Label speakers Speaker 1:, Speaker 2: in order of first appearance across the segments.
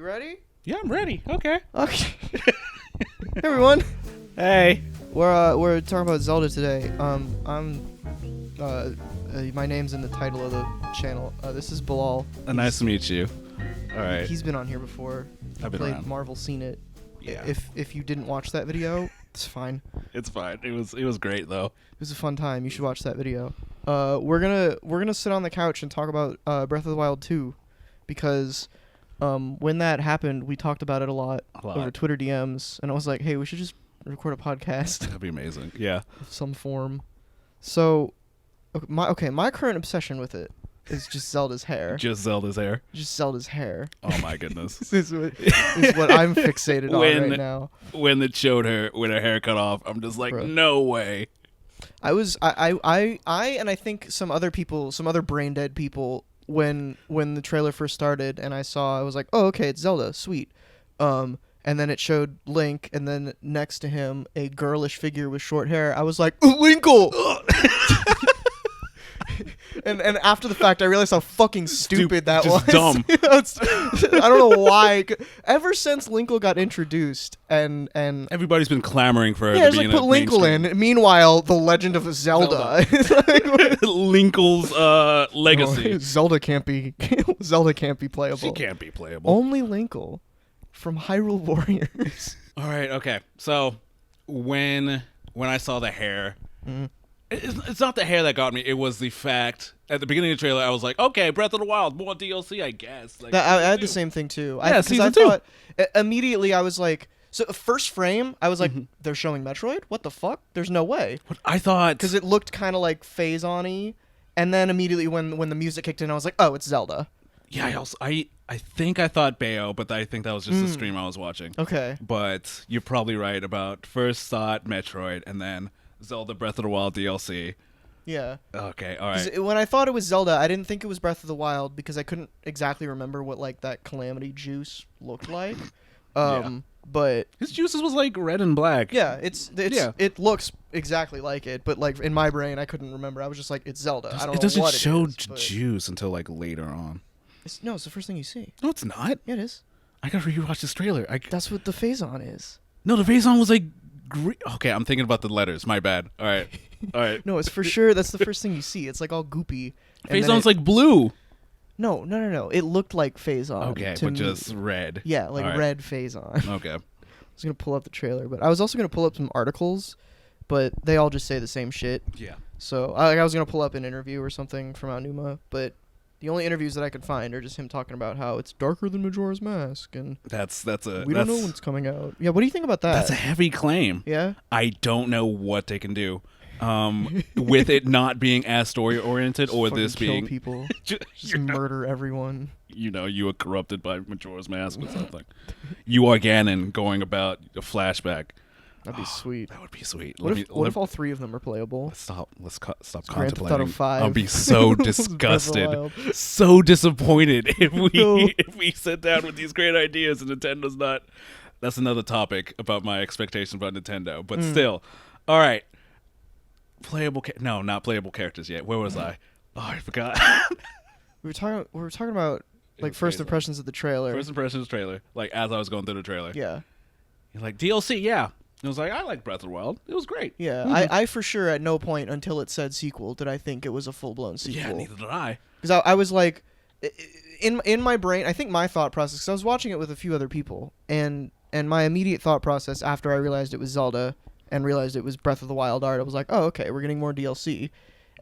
Speaker 1: You ready?
Speaker 2: Yeah, I'm ready. Okay.
Speaker 1: Okay. Hey everyone.
Speaker 2: Hey.
Speaker 1: We're talking about Zelda today. My name's in the title of the channel. This is Bilal.
Speaker 2: Nice to meet you. All right.
Speaker 1: He's been on here before.
Speaker 2: I've been
Speaker 1: played
Speaker 2: around.
Speaker 1: Marvel, seen it.
Speaker 2: Yeah.
Speaker 1: If you didn't watch that video, it's fine.
Speaker 2: It's fine. It was great though.
Speaker 1: It was a fun time. You should watch that video. We're gonna sit on the couch and talk about Breath of the Wild 2, because when that happened, we talked about it a lot over Twitter DMs, and I was like, hey, we should just record a podcast
Speaker 2: That'd be amazing. Yeah.
Speaker 1: of some form. So, my current obsession with it is just Zelda's hair.
Speaker 2: Just Zelda's hair.
Speaker 1: Just Zelda's hair.
Speaker 2: Oh my goodness.
Speaker 1: This is what I'm fixated on right now.
Speaker 2: When it showed her with her hair cut off, I'm just like,
Speaker 1: Bro.
Speaker 2: no way.
Speaker 1: I and I think some other people, some other brain dead people, when the trailer first started and I was like, oh, okay, it's Zelda, sweet. And then it showed Link, and then next to him a girlish figure with short hair. I was like, Linkle. And after the fact, I realized how fucking stupid that was.
Speaker 2: Dumb.
Speaker 1: I don't know why. Ever since Linkle got introduced, and
Speaker 2: Everybody's been clamoring for her
Speaker 1: yeah,
Speaker 2: to
Speaker 1: it's
Speaker 2: be
Speaker 1: like put Linkle in. Meanwhile, the Legend of Zelda.
Speaker 2: Linkle's legacy.
Speaker 1: No, Zelda can't be playable.
Speaker 2: She can't be playable.
Speaker 1: Only Linkle from Hyrule Warriors.
Speaker 2: All right, okay. So when I saw the hair, it's not the hair that got me. It was the fact at the beginning of the trailer, I was like, okay, Breath of the Wild, more DLC, I guess. Like,
Speaker 1: I had the same thing too.
Speaker 2: Yeah, season 2.
Speaker 1: Thought, immediately I was like, so first frame, I was like, they're showing Metroid? What the fuck? There's no way.
Speaker 2: What I thought,
Speaker 1: Because it looked kind of like Phase-on-y. And then immediately when the music kicked in, I was like, oh, it's Zelda.
Speaker 2: yeah, I think I thought Bayo, but I think that was just the stream I was watching.
Speaker 1: Okay.
Speaker 2: But you're probably right about first thought Metroid and then Zelda Breath of the Wild DLC.
Speaker 1: Yeah.
Speaker 2: Okay, all
Speaker 1: 'Cause
Speaker 2: right.
Speaker 1: when I thought it was Zelda, I didn't think it was Breath of the Wild because I couldn't exactly remember what like that calamity juice looked like.
Speaker 2: Yeah.
Speaker 1: But
Speaker 2: His juices was like red and black.
Speaker 1: yeah,
Speaker 2: Yeah.
Speaker 1: it looks exactly like it, but like in my brain I couldn't remember. I was just like, it's Zelda. I don't know
Speaker 2: It doesn't
Speaker 1: what
Speaker 2: show
Speaker 1: it is, but
Speaker 2: juice until like later on.
Speaker 1: it's the first thing you see.
Speaker 2: No, it's not.
Speaker 1: Yeah, it is.
Speaker 2: I gotta rewatch this trailer.
Speaker 1: That's what the Phase-on is.
Speaker 2: No, the Phase-on was like okay, I'm thinking about the letters. My bad. All right. All right.
Speaker 1: No, it's for sure. That's the first thing you see. It's like all goopy. and then
Speaker 2: Phase-on's like blue.
Speaker 1: no. It looked like Phase-on.
Speaker 2: Okay,
Speaker 1: to
Speaker 2: but
Speaker 1: me.
Speaker 2: just red.
Speaker 1: Yeah, like
Speaker 2: All right.
Speaker 1: red Phase-on. I
Speaker 2: Okay.
Speaker 1: was gonna pull up the trailer, but I was also gonna pull up some articles, but they all just say the same shit.
Speaker 2: Yeah.
Speaker 1: So I was gonna pull up an interview or something from Aonuma, but the only interviews that I could find are just him talking about how it's darker than Majora's Mask, and
Speaker 2: That's
Speaker 1: we don't know when it's coming out. Yeah, what do you think about that?
Speaker 2: That's a heavy claim.
Speaker 1: Yeah.
Speaker 2: I don't know what they can do with it not being as story oriented or
Speaker 1: Fucking
Speaker 2: this
Speaker 1: kill
Speaker 2: being
Speaker 1: people,
Speaker 2: just,
Speaker 1: just murder everyone.
Speaker 2: you were corrupted by Majora's Mask or something. You are Ganon going about a flashback.
Speaker 1: That'd be sweet.
Speaker 2: That would be sweet.
Speaker 1: What if all three of them are playable?
Speaker 2: Let's stop
Speaker 1: Grand Theft
Speaker 2: contemplating.
Speaker 1: Auto 5.
Speaker 2: I'll be so
Speaker 1: Breath of the
Speaker 2: disgusted,
Speaker 1: Wild.
Speaker 2: so disappointed if we
Speaker 1: No.
Speaker 2: if we sit down with these great ideas and Nintendo's not. That's another topic about my expectations about Nintendo. But still, all right. Playable? No, not playable characters yet. Where was I? Oh, I forgot.
Speaker 1: We were talking about like
Speaker 2: was
Speaker 1: first
Speaker 2: Phase-on.
Speaker 1: impressions of the trailer.
Speaker 2: First impressions trailer. Like as I was going through the trailer.
Speaker 1: Yeah.
Speaker 2: You're like DLC, yeah. And I was like, I like Breath of the Wild. It was great.
Speaker 1: Yeah, I for sure at no point until it said sequel did I think it was a full-blown sequel.
Speaker 2: Yeah, neither did I.
Speaker 1: Because I was like, in my brain, I think my thought process, because I was watching it with a few other people, and my immediate thought process after I realized it was Zelda and realized it was Breath of the Wild art, I was like, oh, okay, we're getting more DLC.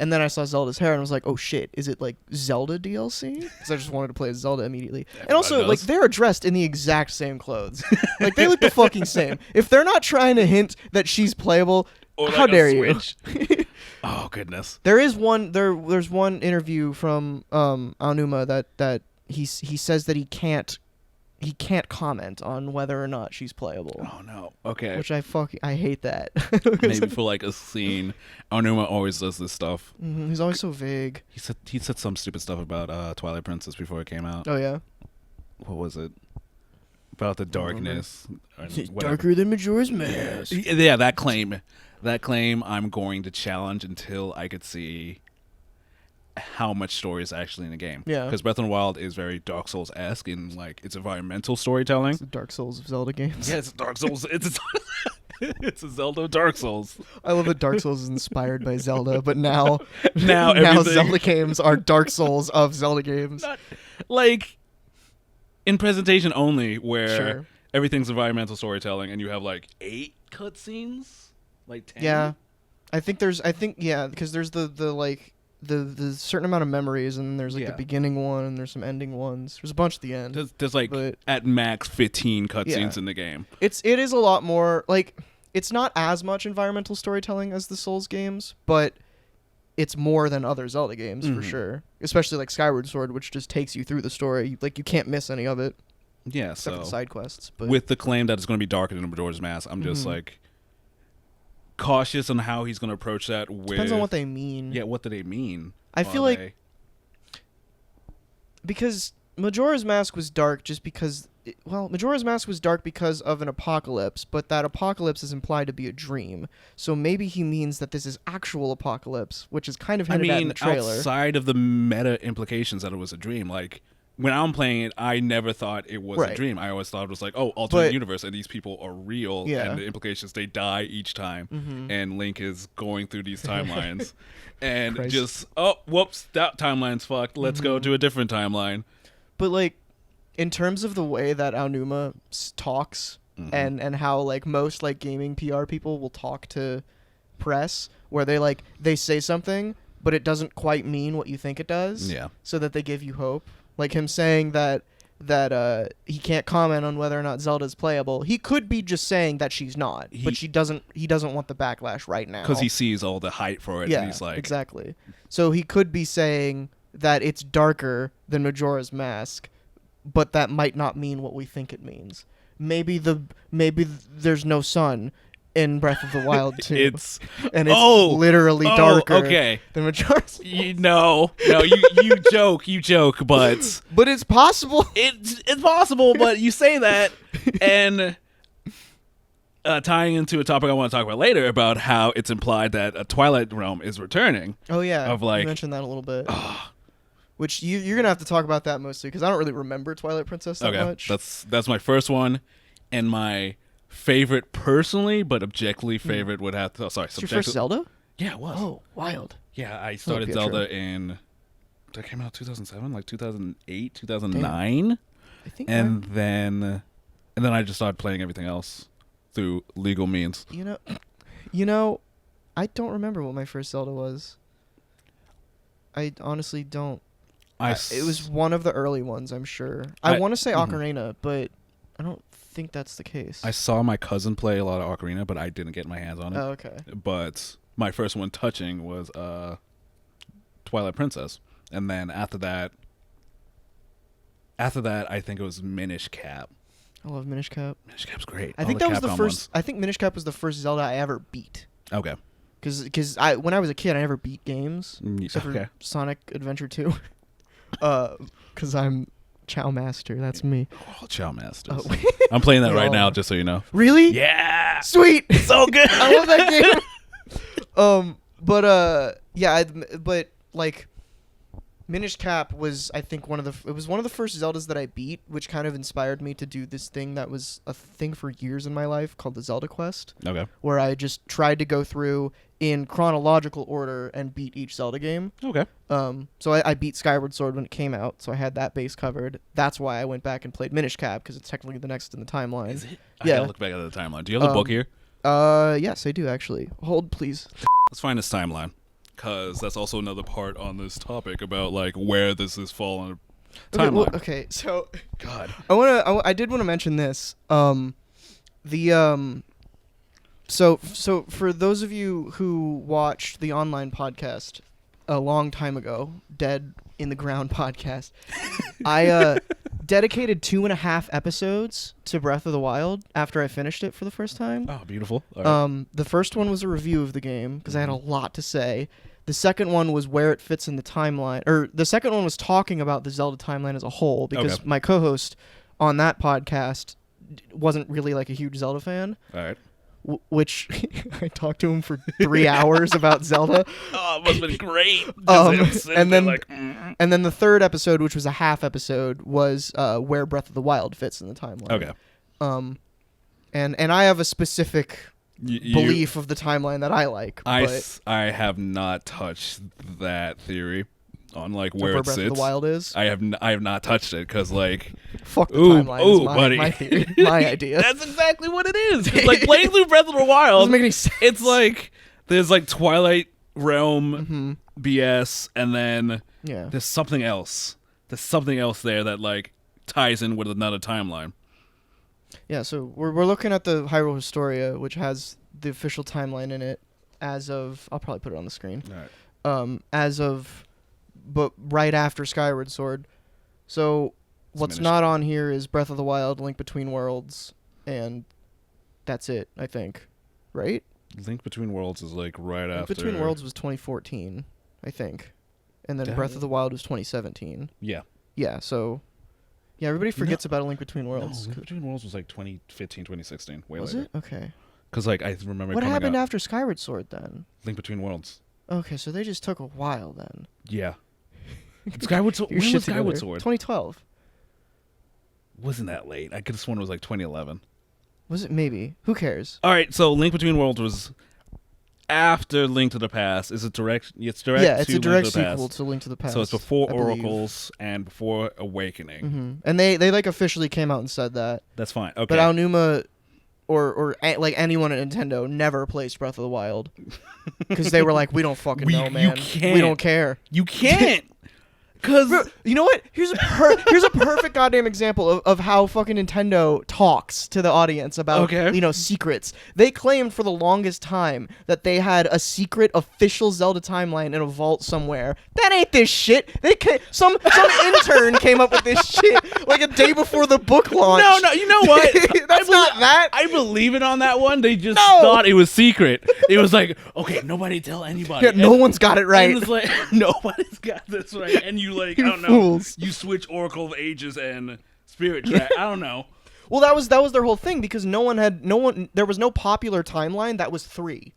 Speaker 1: And then I saw Zelda's hair and I was like, oh shit, is it like Zelda DLC? Because I just wanted to play as Zelda immediately. And also,
Speaker 2: Everybody
Speaker 1: like,
Speaker 2: does.
Speaker 1: they're dressed in the exact same clothes. Like, they look the fucking same. If they're not trying to hint that she's playable,
Speaker 2: Or
Speaker 1: how
Speaker 2: like a
Speaker 1: dare you?
Speaker 2: Switch. Oh goodness.
Speaker 1: There's one interview from Aonuma that he says that he can't comment on whether or not she's playable.
Speaker 2: Oh no. Okay.
Speaker 1: Which I hate that.
Speaker 2: Maybe for like a scene. Onuma always does this stuff.
Speaker 1: He's always so vague.
Speaker 2: He said some stupid stuff about Twilight Princess before it came out.
Speaker 1: Oh yeah.
Speaker 2: What was it? About the darkness. and whatever.
Speaker 1: Darker than Majora's Mask.
Speaker 2: Yeah, that claim. That claim I'm going to challenge until I could see how much story is actually in the game.
Speaker 1: Yeah.
Speaker 2: Because Breath of the Wild is very Dark Souls-esque in like its environmental storytelling.
Speaker 1: It's the Dark Souls of Zelda games.
Speaker 2: Yeah, it's Dark Souls. It's a Zelda Dark Souls.
Speaker 1: I love that Dark Souls is inspired by Zelda, but now
Speaker 2: Now
Speaker 1: now
Speaker 2: everything-
Speaker 1: Zelda games are Dark Souls of Zelda games.
Speaker 2: Not, like in presentation only, where
Speaker 1: Sure.
Speaker 2: everything's environmental storytelling, and you have like 8 cutscenes, like 10.
Speaker 1: Yeah. Because there's the like the certain amount of memories, and there's like
Speaker 2: Yeah.
Speaker 1: the beginning one, and there's some ending ones. There's a bunch at the end.
Speaker 2: There's like
Speaker 1: But-
Speaker 2: at max 15 cutscenes
Speaker 1: Yeah.
Speaker 2: in the game.
Speaker 1: It is a lot more like it's not as much environmental storytelling as the Souls games, but it's more than other Zelda games for
Speaker 2: Mhm.
Speaker 1: sure. Especially like Skyward Sword, which just takes you through the story. Like you can't miss any of it
Speaker 2: Yeah,
Speaker 1: except for
Speaker 2: so
Speaker 1: the side quests. But
Speaker 2: with the claim that it's going to be darker than Majora's Mask, I'm just
Speaker 1: Mhm.
Speaker 2: like cautious on how he's going to approach that. With
Speaker 1: depends on what they mean.
Speaker 2: Yeah, what do they mean?
Speaker 1: I feel like
Speaker 2: they-
Speaker 1: because Majora's Mask was dark just because Majora's Mask was dark because of an apocalypse, but that apocalypse is implied to be a dream. So maybe he means that this is actual apocalypse, which is kind of
Speaker 2: I
Speaker 1: hinted at in
Speaker 2: mean,
Speaker 1: the trailer.
Speaker 2: outside of the meta implications that it was a dream, like when I'm playing it, I never thought it was a
Speaker 1: Right.
Speaker 2: dream. I always thought it was like, oh, alternate
Speaker 1: But-
Speaker 2: universe, and these people are real,
Speaker 1: Yeah.
Speaker 2: and the implications they die each time,
Speaker 1: Mhm.
Speaker 2: and Link is going through these timelines, and
Speaker 1: Christ.
Speaker 2: just whoops, that timeline's fucked. Let's go
Speaker 1: Mhm.
Speaker 2: to a different timeline.
Speaker 1: But like, in terms of the way that Aonuma talks,
Speaker 2: Mhm.
Speaker 1: and how like most like gaming PR people will talk to press, where they say something, but it doesn't quite mean what you think it does.
Speaker 2: Yeah.
Speaker 1: So that they give you hope. Like him saying that he can't comment on whether or not Zelda's playable. He could be just saying that she's not, but he doesn't want the backlash right now.
Speaker 2: Because he sees all the hype for it,
Speaker 1: yeah,
Speaker 2: and he's like,
Speaker 1: exactly. So he could be saying that it's darker than Majora's Mask, but that might not mean what we think it means. Maybe there's no sun in Breath of the Wild 2.
Speaker 2: it's
Speaker 1: and it's literally darker
Speaker 2: okay.
Speaker 1: than Majora's.
Speaker 2: No, you joke, but
Speaker 1: But it's possible.
Speaker 2: it's possible. But you say that, and tying into a topic I want to talk about later about how it's implied that a Twilight Realm is returning.
Speaker 1: Oh yeah,
Speaker 2: Of, like-
Speaker 1: you mentioned that a little bit. Which you're gonna have to talk about that mostly because I don't really remember Twilight Princess that
Speaker 2: Okay,
Speaker 1: much.
Speaker 2: that's my first one, and my favorite personally, but objectively favorite would have to. Oh, sorry,
Speaker 1: It's your first Zelda?
Speaker 2: Yeah, it was.
Speaker 1: Oh, wild.
Speaker 2: Yeah, I started
Speaker 1: Pietro.
Speaker 2: Zelda in. That came out 2007, like 2008, 2009,
Speaker 1: I think.
Speaker 2: and then I just started playing everything else through legal means.
Speaker 1: You know, I don't remember what my first Zelda was. I honestly don't. It was one of the early ones, I'm sure. I want to say Ocarina, but I don't think that's the case.
Speaker 2: I saw my cousin play a lot of Ocarina, but I didn't get my hands on it.
Speaker 1: Oh, okay.
Speaker 2: But my first one touching was Twilight Princess, and then after that, I think it was Minish Cap.
Speaker 1: I love Minish Cap.
Speaker 2: Minish Cap's great.
Speaker 1: I
Speaker 2: All
Speaker 1: think that was the
Speaker 2: Capcom
Speaker 1: first.
Speaker 2: ones.
Speaker 1: I think Minish Cap was the first Zelda I ever beat.
Speaker 2: Okay.
Speaker 1: Because when I was a kid, I never beat games except for Sonic Adventure 2. Because I'm Chow Master. That's me.
Speaker 2: Oh, Chow Masters.
Speaker 1: Oh.
Speaker 2: I'm playing that
Speaker 1: We
Speaker 2: right
Speaker 1: all
Speaker 2: now,
Speaker 1: are.
Speaker 2: just so you know.
Speaker 1: Really?
Speaker 2: Yeah.
Speaker 1: Sweet.
Speaker 2: So good.
Speaker 1: I love that game. But like Minish Cap was, I think, one of the first Zeldas that I beat, which kind of inspired me to do this thing that was a thing for years in my life called the Zelda Quest,
Speaker 2: Okay.
Speaker 1: where I just tried to go through in chronological order and beat each Zelda game.
Speaker 2: Okay.
Speaker 1: So I beat Skyward Sword when it came out, so I had that base covered. That's why I went back and played Minish Cap, because it's technically the next in the timeline.
Speaker 2: Is it?
Speaker 1: Yeah.
Speaker 2: I gotta look back at the timeline. Do you have the book here?
Speaker 1: Yes, I do actually. Hold, please.
Speaker 2: Let's find this timeline, because that's also another part on this topic about like where this is falling. Timeline.
Speaker 1: Okay, so
Speaker 2: God.
Speaker 1: I did want to mention this. So for those of you who watched the online podcast a long time ago, Dead in the Ground podcast, I dedicated 2.5 episodes to Breath of the Wild after I finished it for the first time.
Speaker 2: Oh, beautiful. All right.
Speaker 1: The first one was a review of the game because I had a lot to say. The second one was where it fits in the timeline, or the second one was talking about the Zelda timeline as a whole, because
Speaker 2: Okay.
Speaker 1: my co-host on that podcast wasn't really like a huge Zelda fan.
Speaker 2: All right.
Speaker 1: which I talked to him for 3 hours about Zelda.
Speaker 2: Oh, it must have been great. Just
Speaker 1: And then
Speaker 2: like,
Speaker 1: and then the third episode, which was a half episode, was where Breath of the Wild fits in the timeline.
Speaker 2: okay.
Speaker 1: And I have a specific belief of the timeline that I like.
Speaker 2: I have not touched that theory on like where
Speaker 1: where
Speaker 2: it
Speaker 1: Breath
Speaker 2: sits.
Speaker 1: of the Wild is.
Speaker 2: I have not touched it because like
Speaker 1: Fuck the timeline.
Speaker 2: ooh,
Speaker 1: is my,
Speaker 2: buddy.
Speaker 1: my theory, my idea.
Speaker 2: That's exactly what it is. 'Cause, like playing through Breath of the Wild
Speaker 1: Doesn't make any sense.
Speaker 2: It's like there's like Twilight Realm BS, and then there's something else. There's something else there that like ties in with another timeline.
Speaker 1: Yeah, so we're looking at the Hyrule Historia, which has the official timeline in it as of. I'll probably put it on the screen.
Speaker 2: All right.
Speaker 1: As of, but right after Skyward Sword. So what's
Speaker 2: Diminished.
Speaker 1: not on here is Breath of the Wild, Link Between Worlds, and that's it. I think, right?
Speaker 2: Link Between Worlds is like right
Speaker 1: Link
Speaker 2: after.
Speaker 1: Between Worlds was 2014, I think, and then Breath of the Wild was 2017.
Speaker 2: Yeah.
Speaker 1: Yeah, so yeah, everybody forgets about A Link Between Worlds.
Speaker 2: No, Link Between Worlds was like 2015, 2016. Way
Speaker 1: Was
Speaker 2: later.
Speaker 1: it? Okay.
Speaker 2: Because like I remember.
Speaker 1: What
Speaker 2: coming
Speaker 1: happened
Speaker 2: out.
Speaker 1: after Skyward Sword then?
Speaker 2: Link Between Worlds?
Speaker 1: Okay, so they just took a while then.
Speaker 2: Yeah. Skyward Sword.
Speaker 1: Your
Speaker 2: When
Speaker 1: shit
Speaker 2: was Skyward
Speaker 1: together.
Speaker 2: Sword?
Speaker 1: 2012.
Speaker 2: Wasn't that late? I could have sworn it was like 2011.
Speaker 1: Was it? Maybe. Who cares?
Speaker 2: All right, so Link Between Worlds was after Link to the Past. Is it direct? It's direct.
Speaker 1: Yeah, it's
Speaker 2: to
Speaker 1: a direct
Speaker 2: Link to the
Speaker 1: sequel
Speaker 2: Past.
Speaker 1: to Link to the Past.
Speaker 2: So it's before
Speaker 1: I believe.
Speaker 2: Oracles and before Awakening.
Speaker 1: And they like officially came out and said that.
Speaker 2: That's fine. Okay.
Speaker 1: But Aonuma or like anyone at Nintendo never placed Breath of the Wild because they were like, we don't fucking know, man. We don't care.
Speaker 2: You can't. Because
Speaker 1: You know what? Here's a perfect goddamn example of how fucking Nintendo talks to the audience about secrets. They claimed for the longest time that they had a secret official Zelda timeline in a vault somewhere. That ain't this shit. Some intern came up with this shit like a day before the book launch.
Speaker 2: No, you know what?
Speaker 1: That's not that.
Speaker 2: I believe it on that one. They just thought it was secret. It was like, okay, nobody tell anybody.
Speaker 1: Yeah, no one's got it right.
Speaker 2: And it's like, nobody's got this right. And you like, I don't know.
Speaker 1: Fools.
Speaker 2: You switch Oracle of Ages and Spirit Track. I don't know.
Speaker 1: Well, that was their whole thing because there was no popular timeline that was 3.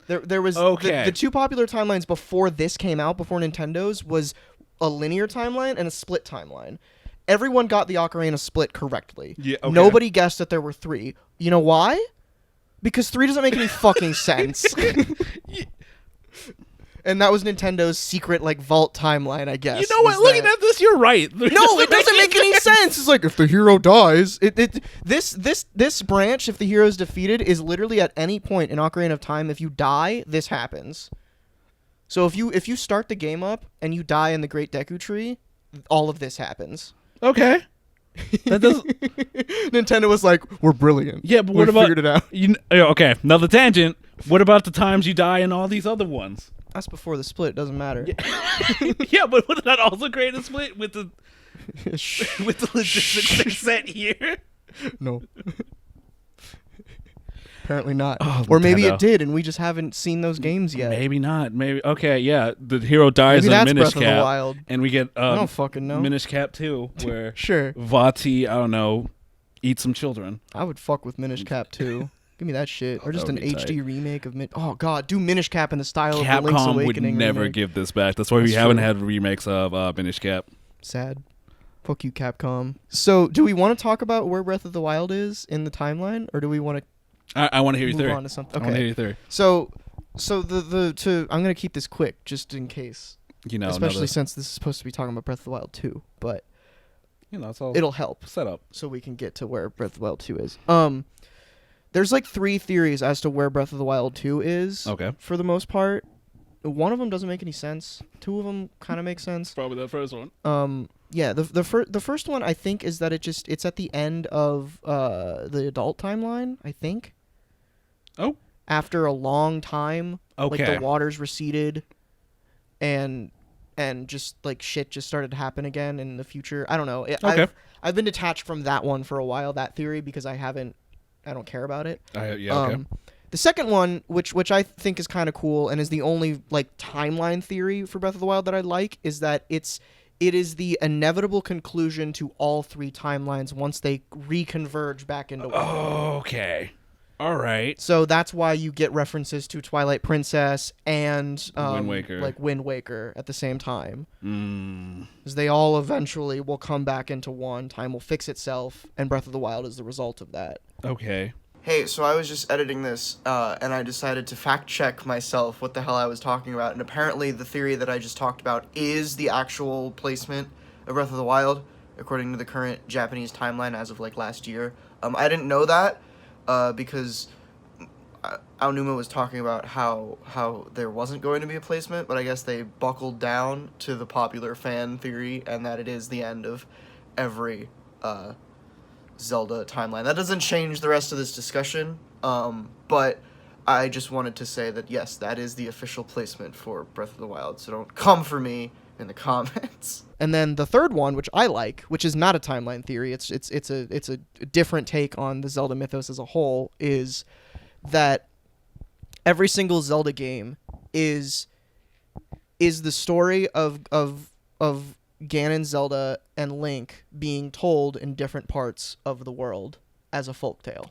Speaker 1: There was the 2 popular timelines before this came out, before Nintendo's, was a linear timeline and a split timeline. Everyone got the Ocarina split correctly.
Speaker 2: Yeah, okay.
Speaker 1: Nobody guessed that there were 3. You know why? Because 3 doesn't make any fucking sense. And that was Nintendo's secret like vault timeline, I guess.
Speaker 2: You know what? Looking at this, you're right.
Speaker 1: No, it doesn't make any sense. It's like if the hero dies, this branch, if the hero is defeated, is literally at any point in Ocarina of Time. If you die, this happens. So if you start the game up and you die in the Great Deku Tree, all of this happens.
Speaker 2: Okay. That does.
Speaker 1: Nintendo was like, "We're brilliant.
Speaker 2: Yeah, but
Speaker 1: we
Speaker 2: what about
Speaker 1: figured it out?"
Speaker 2: Okay, another tangent. What about the times you die in all these other ones?
Speaker 1: That's before the split. It doesn't matter.
Speaker 2: Yeah, but wouldn't that also create a split with the logistics they set here?
Speaker 1: No. Apparently not.
Speaker 2: Oh,
Speaker 1: or maybe
Speaker 2: Nintendo.
Speaker 1: it did, and we just haven't seen those games yet.
Speaker 2: Maybe not. Maybe okay. Yeah, the hero dies
Speaker 1: Maybe
Speaker 2: in
Speaker 1: that's
Speaker 2: Minish
Speaker 1: Breath of the
Speaker 2: Cap,
Speaker 1: Wild.
Speaker 2: and we get
Speaker 1: I don't fucking know.
Speaker 2: Minish Cap 2, where
Speaker 1: Sure.
Speaker 2: Vati, I don't know, eats some children.
Speaker 1: I would fuck with Minish Cap too. Give me that shit. Or just
Speaker 2: that
Speaker 1: an
Speaker 2: would be
Speaker 1: HD
Speaker 2: tight.
Speaker 1: remake of Oh god, do Minish Cap in the style of the Link's
Speaker 2: Capcom would
Speaker 1: Awakening
Speaker 2: never
Speaker 1: remake.
Speaker 2: give this back. That's why we
Speaker 1: That's
Speaker 2: haven't
Speaker 1: true.
Speaker 2: had remakes of Minish Cap.
Speaker 1: Sad. Fuck you, Capcom. So, do we want to talk about where Breath of the Wild is in the timeline, or do we want to
Speaker 2: I want to hear your
Speaker 1: move
Speaker 2: theory.
Speaker 1: on to something?
Speaker 2: I want to hear
Speaker 1: Okay.
Speaker 2: your theory.
Speaker 1: So I'm gonna keep this quick, just in case.
Speaker 2: You know,
Speaker 1: Especially since this is supposed to be talking about Breath of the Wild 2, but
Speaker 2: it's all
Speaker 1: it'll help
Speaker 2: set up.
Speaker 1: so we can get to where Breath of the Wild 2 is. There's like 3 theories as to where Breath of the Wild 2 is.
Speaker 2: Okay.
Speaker 1: For the most part, one of them doesn't make any sense. 2 of them kind of make sense.
Speaker 2: Probably the first one.
Speaker 1: Yeah, the first one I think is that it's at the end of the adult timeline, I think.
Speaker 2: Oh.
Speaker 1: After a long time, like
Speaker 2: Okay.
Speaker 1: the waters receded, and just like shit just started to happen again in the future. I don't know.
Speaker 2: Okay.
Speaker 1: I've been detached from that one for a while, that theory, because I don't care about it.
Speaker 2: Okay.
Speaker 1: The second one, which I think is kind of cool and is the only like timeline theory for Breath of the Wild that I like, is that it is the inevitable conclusion to all 3 timelines once they reconverge back into one.
Speaker 2: Okay. All right.
Speaker 1: So that's why you get references to Twilight Princess and
Speaker 2: Wind Waker.
Speaker 1: like Wind Waker at the same time.
Speaker 2: Mm.
Speaker 1: Because they all eventually will come back into one. Time will fix itself, and Breath of the Wild is the result of that.
Speaker 2: Okay.
Speaker 1: Hey, so I was just editing this, and I decided to fact check myself what the hell I was talking about. And apparently, the theory that I just talked about is the actual placement of Breath of the Wild, according to the current Japanese timeline as of like last year. I didn't know that because Aonuma was talking about how there wasn't going to be a placement, but I guess they buckled down to the popular fan theory, and that it is the end of every Zelda timeline. That doesn't change the rest of this discussion, but I just wanted to say that yes, that is the official placement for Breath of the Wild, so don't come for me in the comments. And then the third one, which I like, which is not a timeline theory, it's a different take on the Zelda mythos as a whole, is that every single Zelda game is the story of Ganon, Zelda, and Link being told in different parts of the world as a folktale.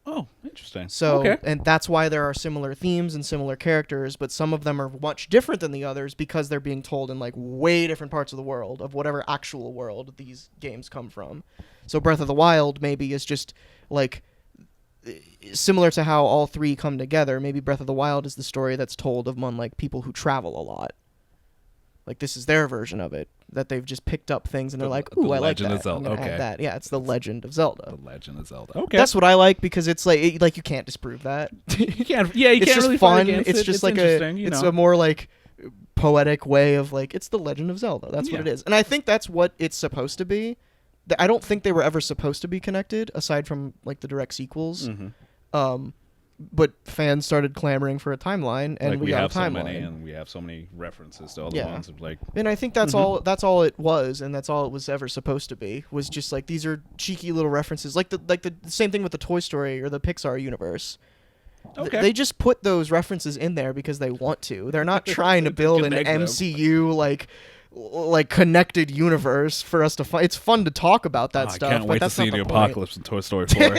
Speaker 2: Oh, interesting.
Speaker 1: So,
Speaker 2: okay.
Speaker 1: And that's why there are similar themes and similar characters, but some of them are much different than the others because they're being told in like way different parts of the world, of whatever actual world these games come from. So Breath of the Wild maybe is just like similar to how all three come together. Maybe Breath of the Wild is the story that's told among like people who travel a lot. Like this is their version of it, that they've just picked up things and they're like, ooh, I like that.
Speaker 2: Legend of Zelda.
Speaker 1: I'm gonna
Speaker 2: Okay.
Speaker 1: add that. Yeah, it's the Legend of Zelda.
Speaker 2: The Legend of Zelda. Okay.
Speaker 1: That's what I like because it's like you can't disprove that.
Speaker 2: you can't. Yeah, you
Speaker 1: It's
Speaker 2: can't
Speaker 1: just
Speaker 2: really
Speaker 1: fun.
Speaker 2: fight against
Speaker 1: It's
Speaker 2: it.
Speaker 1: just like
Speaker 2: it's
Speaker 1: a more like poetic way of like it's the Legend of Zelda. That's what it is, and I think that's what it's supposed to be. I don't think they were ever supposed to be connected, aside from like the direct sequels.
Speaker 2: Mm-hmm.
Speaker 1: But fans started clamoring for a timeline, and
Speaker 2: like
Speaker 1: we got
Speaker 2: have
Speaker 1: a timeline.
Speaker 2: so many, and we have so many references to all the ones of like.
Speaker 1: And I think that's all. That's all it was, and that's all it was ever supposed to be. Was just like these are cheeky little references, like the same thing with the Toy Story or the Pixar universe.
Speaker 2: Okay.
Speaker 1: They just put those references in there because they want to. They're not trying to build an MCU like connected universe for us to find. It's fun to talk about that stuff.
Speaker 2: I can't wait to see the apocalypse in Toy Story 4.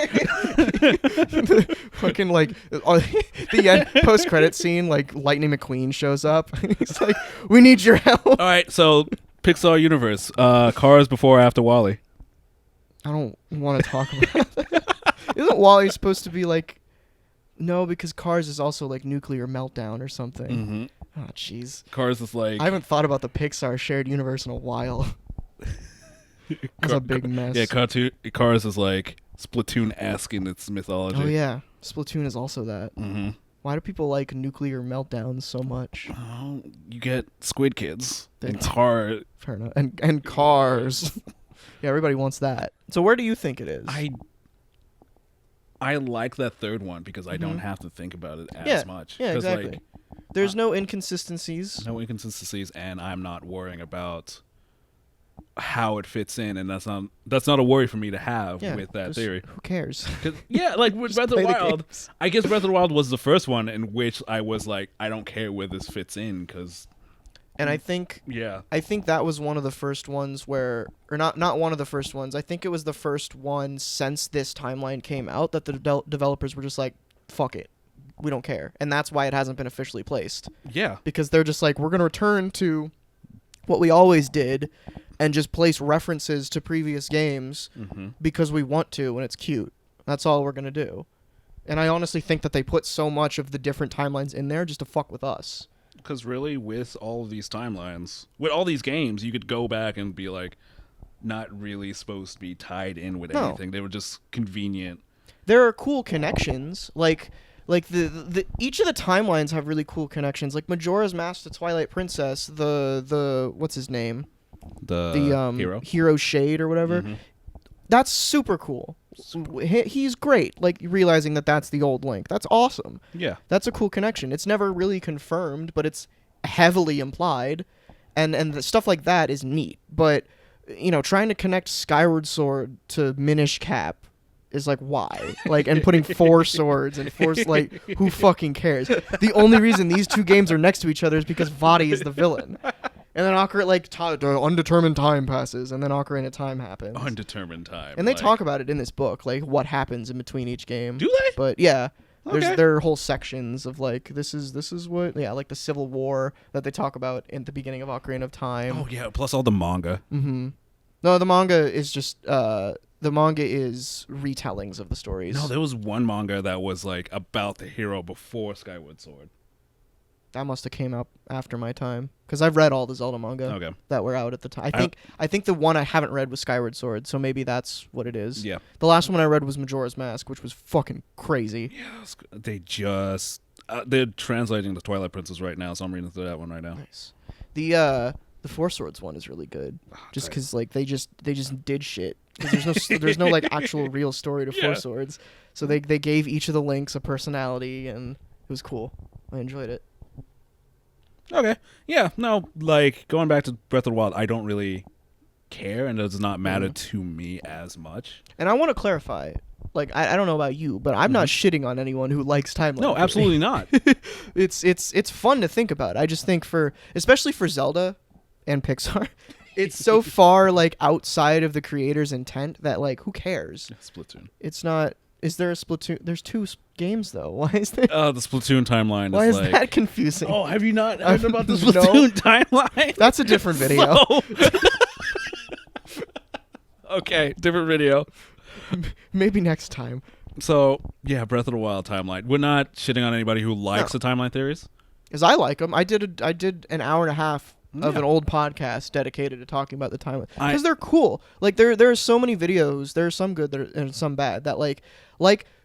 Speaker 1: Fucking like the end post credit scene, like Lightning McQueen shows up. He's like, "We need your help."
Speaker 2: All right, so Pixar universe, Cars before or after Wall-E.
Speaker 1: I don't want to talk about that. Isn't Wall-E supposed to be like? No, because Cars is also like nuclear meltdown or something.
Speaker 2: Mm-hmm.
Speaker 1: Oh, jeez.
Speaker 2: Cars is like.
Speaker 1: I haven't thought about the Pixar shared universe in a while. It's a big mess.
Speaker 2: Yeah, Cars is like Splatoon-esque in its mythology.
Speaker 1: Oh yeah, Splatoon is also that.
Speaker 2: Mm-hmm.
Speaker 1: Why do people like nuclear meltdowns so much?
Speaker 2: Oh, you get Squid Kids and
Speaker 1: That's-
Speaker 2: Cars.
Speaker 1: Fair enough. And Cars. Yeah, everybody wants that. So where do you think it is?
Speaker 2: I like that third one because I don't have to think about it as much.
Speaker 1: Yeah, exactly.
Speaker 2: Like,
Speaker 1: There's no inconsistencies.
Speaker 2: no inconsistencies, and I'm not worrying about how it fits in, and that's not a worry for me to have with that
Speaker 1: just
Speaker 2: theory.
Speaker 1: Who cares?
Speaker 2: Yeah, like with Breath of the
Speaker 1: play the
Speaker 2: Wild,
Speaker 1: games.
Speaker 2: I guess Breath of the Wild was the first one in which I was like, I don't care where this fits in because.
Speaker 1: And I think that was one of the first ones where, or not one of the first ones. I think it was the first one since this timeline came out that the developers were just like, fuck it, we don't care, and that's why it hasn't been officially placed.
Speaker 2: Yeah,
Speaker 1: because they're just like, we're gonna return to what we always did, and just place references to previous games because we want to, and it's cute. That's all we're gonna do. And I honestly think that they put so much of the different timelines in there just to fuck with us.
Speaker 2: because really, with all of these timelines, with all these games, you could go back and be like, not really supposed to be tied in with anything. They were just convenient.
Speaker 1: There are cool connections, like the each of the timelines have really cool connections. Like Majora's Mask to Twilight Princess, the what's his name,
Speaker 2: The
Speaker 1: Hero Shade or whatever. That's super cool. He's great. Like realizing that that's the old Link. That's awesome.
Speaker 2: Yeah.
Speaker 1: That's a cool connection. It's never really confirmed, but it's heavily implied, and the stuff like that is neat. But you know, trying to connect Skyward Sword to Minish Cap is like, why? Like, and putting 4 swords and 4 like, who fucking cares? The only reason these two games are next to each other is because Vaati is the villain. And then the undetermined time passes, and then Ocarina of Time happens.
Speaker 2: Undetermined time.
Speaker 1: And they talk about it in this book, like what happens in between each game.
Speaker 2: Do they?
Speaker 1: But yeah,
Speaker 2: Okay.
Speaker 1: there are whole sections of like this is what like the Civil War that they talk about in the beginning of Ocarina of Time.
Speaker 2: Oh yeah, plus all the manga.
Speaker 1: Mm-hmm. No, the manga is just retellings of the stories.
Speaker 2: No, there was one manga that was like about the hero before Skyward Sword.
Speaker 1: That must have came out after my time because I've read all the Zelda manga that were out at the time. I think the one I haven't read was Skyward Sword, so maybe that's what it is.
Speaker 2: Yeah.
Speaker 1: The last one I read was Majora's Mask, which was fucking crazy.
Speaker 2: Yes, they just they're translating the Twilight Princess right now, so I'm reading through that one right now.
Speaker 1: Nice. The Four Swords one is really good, just
Speaker 2: Right.
Speaker 1: because like they just did shit. 'Cause there's no like actual real story to Four Swords, so they gave each of the links a personality, and it was cool. I enjoyed it.
Speaker 2: Okay. Yeah, no, like going back to Breath of the Wild, I don't really care and it does not matter to me as much.
Speaker 1: And I want to clarify, like I don't know about you, but I'm not shitting on anyone who likes timeline.
Speaker 2: No,
Speaker 1: theory.
Speaker 2: absolutely not.
Speaker 1: It's fun to think about. I just think especially for Zelda and Pixar, it's so far like outside of the creator's intent that like who cares?
Speaker 2: Splatoon.
Speaker 1: It's not. Is there a Splatoon? There's two games though. Why is there?
Speaker 2: The Splatoon timeline
Speaker 1: Why is
Speaker 2: like...
Speaker 1: that confusing?
Speaker 2: Oh, have you not heard about the
Speaker 1: No.
Speaker 2: Splatoon timeline?
Speaker 1: That's a different video.
Speaker 2: Okay, different video.
Speaker 1: Maybe next time.
Speaker 2: So, yeah, Breath of the Wild timeline. We're not shitting on anybody who likes the timeline theories.
Speaker 1: Because I like them. I did an hour and a half of an old podcast dedicated to talking about the timeline. Because they're cool. Like, there are so many videos. There are some good and some bad. That, like,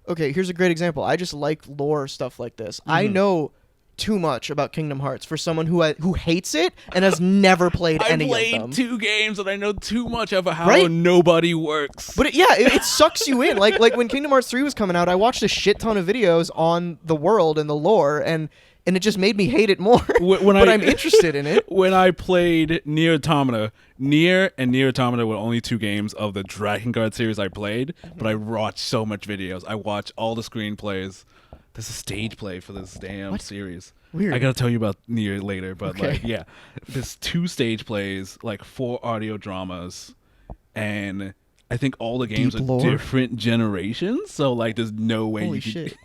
Speaker 1: okay, here's a great example. I just like lore stuff like this. I know too much about Kingdom Hearts for someone who hates it and has never played any of them.
Speaker 2: I played 2 games and I know too much about how nobody works.
Speaker 1: But it sucks you in. Like when Kingdom Hearts 3 was coming out, I watched a shit ton of videos on the world and the lore, and it just made me hate it more. But I'm interested in it.
Speaker 2: When I played Nier Automata, Nier and Nier Automata were only 2 games of the Dragon Guard series I played, but I watched so much videos. I watched all the screenplays. There's a stage play for this damn series.
Speaker 1: Weird.
Speaker 2: I gotta tell you about Nier later, but there's 2 stage plays, like 4 audio dramas, and I think all the games
Speaker 1: Deep
Speaker 2: are
Speaker 1: lore.
Speaker 2: different generations. So like, there's no way
Speaker 1: Holy
Speaker 2: you can.
Speaker 1: shit.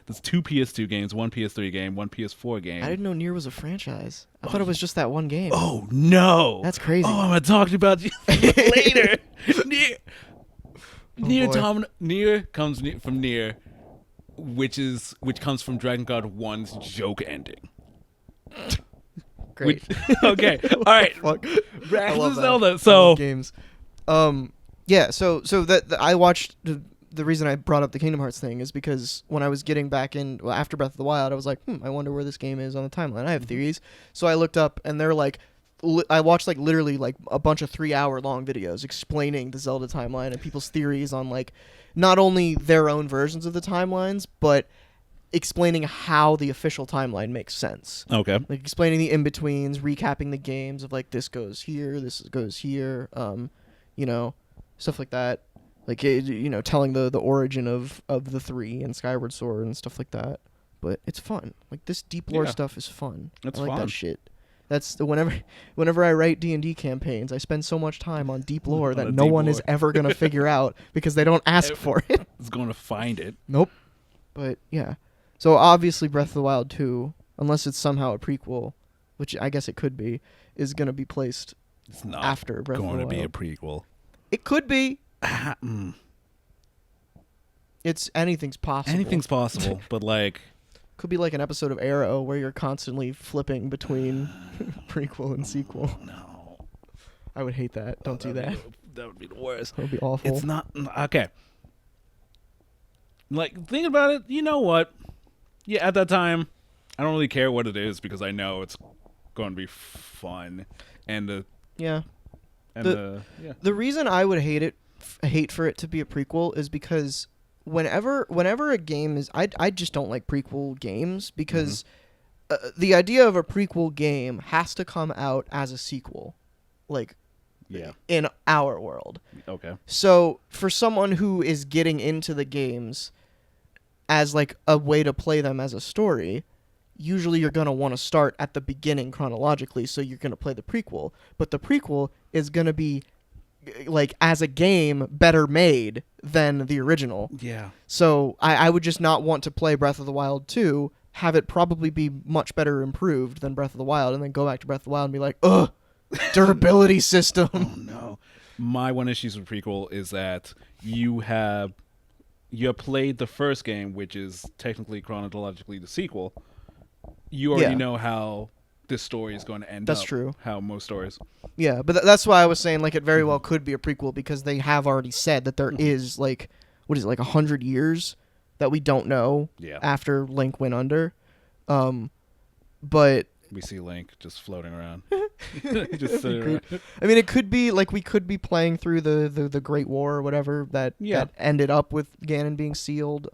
Speaker 2: There's 2 PS2 games, 1 PS3 game, 1 PS4 game.
Speaker 1: I didn't know Nier was a franchise. I thought it was just that one game.
Speaker 2: Oh no,
Speaker 1: That's crazy.
Speaker 2: Oh, I'm gonna talk to you about you later. Nier comes from Nier, which comes from Dragon Guard 1's joke ending.
Speaker 1: Great.
Speaker 2: Okay. All right.
Speaker 1: Fuck.
Speaker 2: Back
Speaker 1: I
Speaker 2: to
Speaker 1: love that.
Speaker 2: Zelda.
Speaker 1: I love
Speaker 2: So
Speaker 1: games. Yeah. So that I watched. The reason I brought up the Kingdom Hearts thing is because when I was getting back in after Breath of the Wild, I was like, I wonder where this game is on the timeline. I have theories, so I looked up, and they're like, I watched like literally like a bunch of 3-hour long videos explaining the Zelda timeline and people's theories on like not only their own versions of the timelines, but explaining how the official timeline makes sense.
Speaker 2: okay.
Speaker 1: Like explaining the in-betweens, recapping the games of like this goes here, this goes here, stuff like that. Like, telling the origin of the 3 and Skyward Sword and stuff like that. But it's fun. Like, this deep lore stuff is fun.
Speaker 2: It's
Speaker 1: I like
Speaker 2: fun.
Speaker 1: that shit. That's whenever I write D&D campaigns, I spend so much time on deep lore that no one is ever going to figure out because they don't ask for it.
Speaker 2: It's going to find it.
Speaker 1: Nope. But, yeah. So, obviously, Breath of the Wild 2, unless it's somehow a prequel, which I guess it could be, is going to be placed
Speaker 2: It's not
Speaker 1: after Breath of the
Speaker 2: going to
Speaker 1: Wild.
Speaker 2: be a prequel.
Speaker 1: It could be. It's anything's possible.
Speaker 2: Anything's possible, but like,
Speaker 1: Could be like an episode of Arrow where you're constantly flipping between prequel and sequel.
Speaker 2: no.
Speaker 1: I would hate that. Don't do that.
Speaker 2: That would be the worst.
Speaker 1: That would be awful.
Speaker 2: It's not okay. Like, think about it. You know what? Yeah, at that time, I don't really care what it is because I know it's going to be fun, and
Speaker 1: yeah.
Speaker 2: yeah.
Speaker 1: The reason I would hate for it to be a prequel is because whenever a game is, I just don't like prequel games because the idea of a prequel game has to come out as a sequel, like in our world.
Speaker 2: Okay.
Speaker 1: So for someone who is getting into the games as like a way to play them as a story, usually you're going to want to start at the beginning chronologically, so you're going to play the prequel. But the prequel is going to be, like, as a game, better made than the original.
Speaker 2: Yeah.
Speaker 1: So I would just not want to play Breath of the Wild 2, have it probably be much better improved than Breath of the Wild, and then go back to Breath of the Wild and be like, ugh, durability system.
Speaker 2: Oh no. My one issue with prequel is that you have played the first game, which is technically chronologically the sequel. You already know how this story is going to end.
Speaker 1: That's
Speaker 2: up,
Speaker 1: true.
Speaker 2: How most stories.
Speaker 1: Yeah, but that's why I was saying, like, it very well could be a prequel, because they have already said that there is, like, what is it, like 100 years that we don't know after Link went under. But
Speaker 2: we see Link just floating around. Just sitting around.
Speaker 1: I mean, it could be like we could be playing through the Great War or whatever that ended up with Ganon being sealed.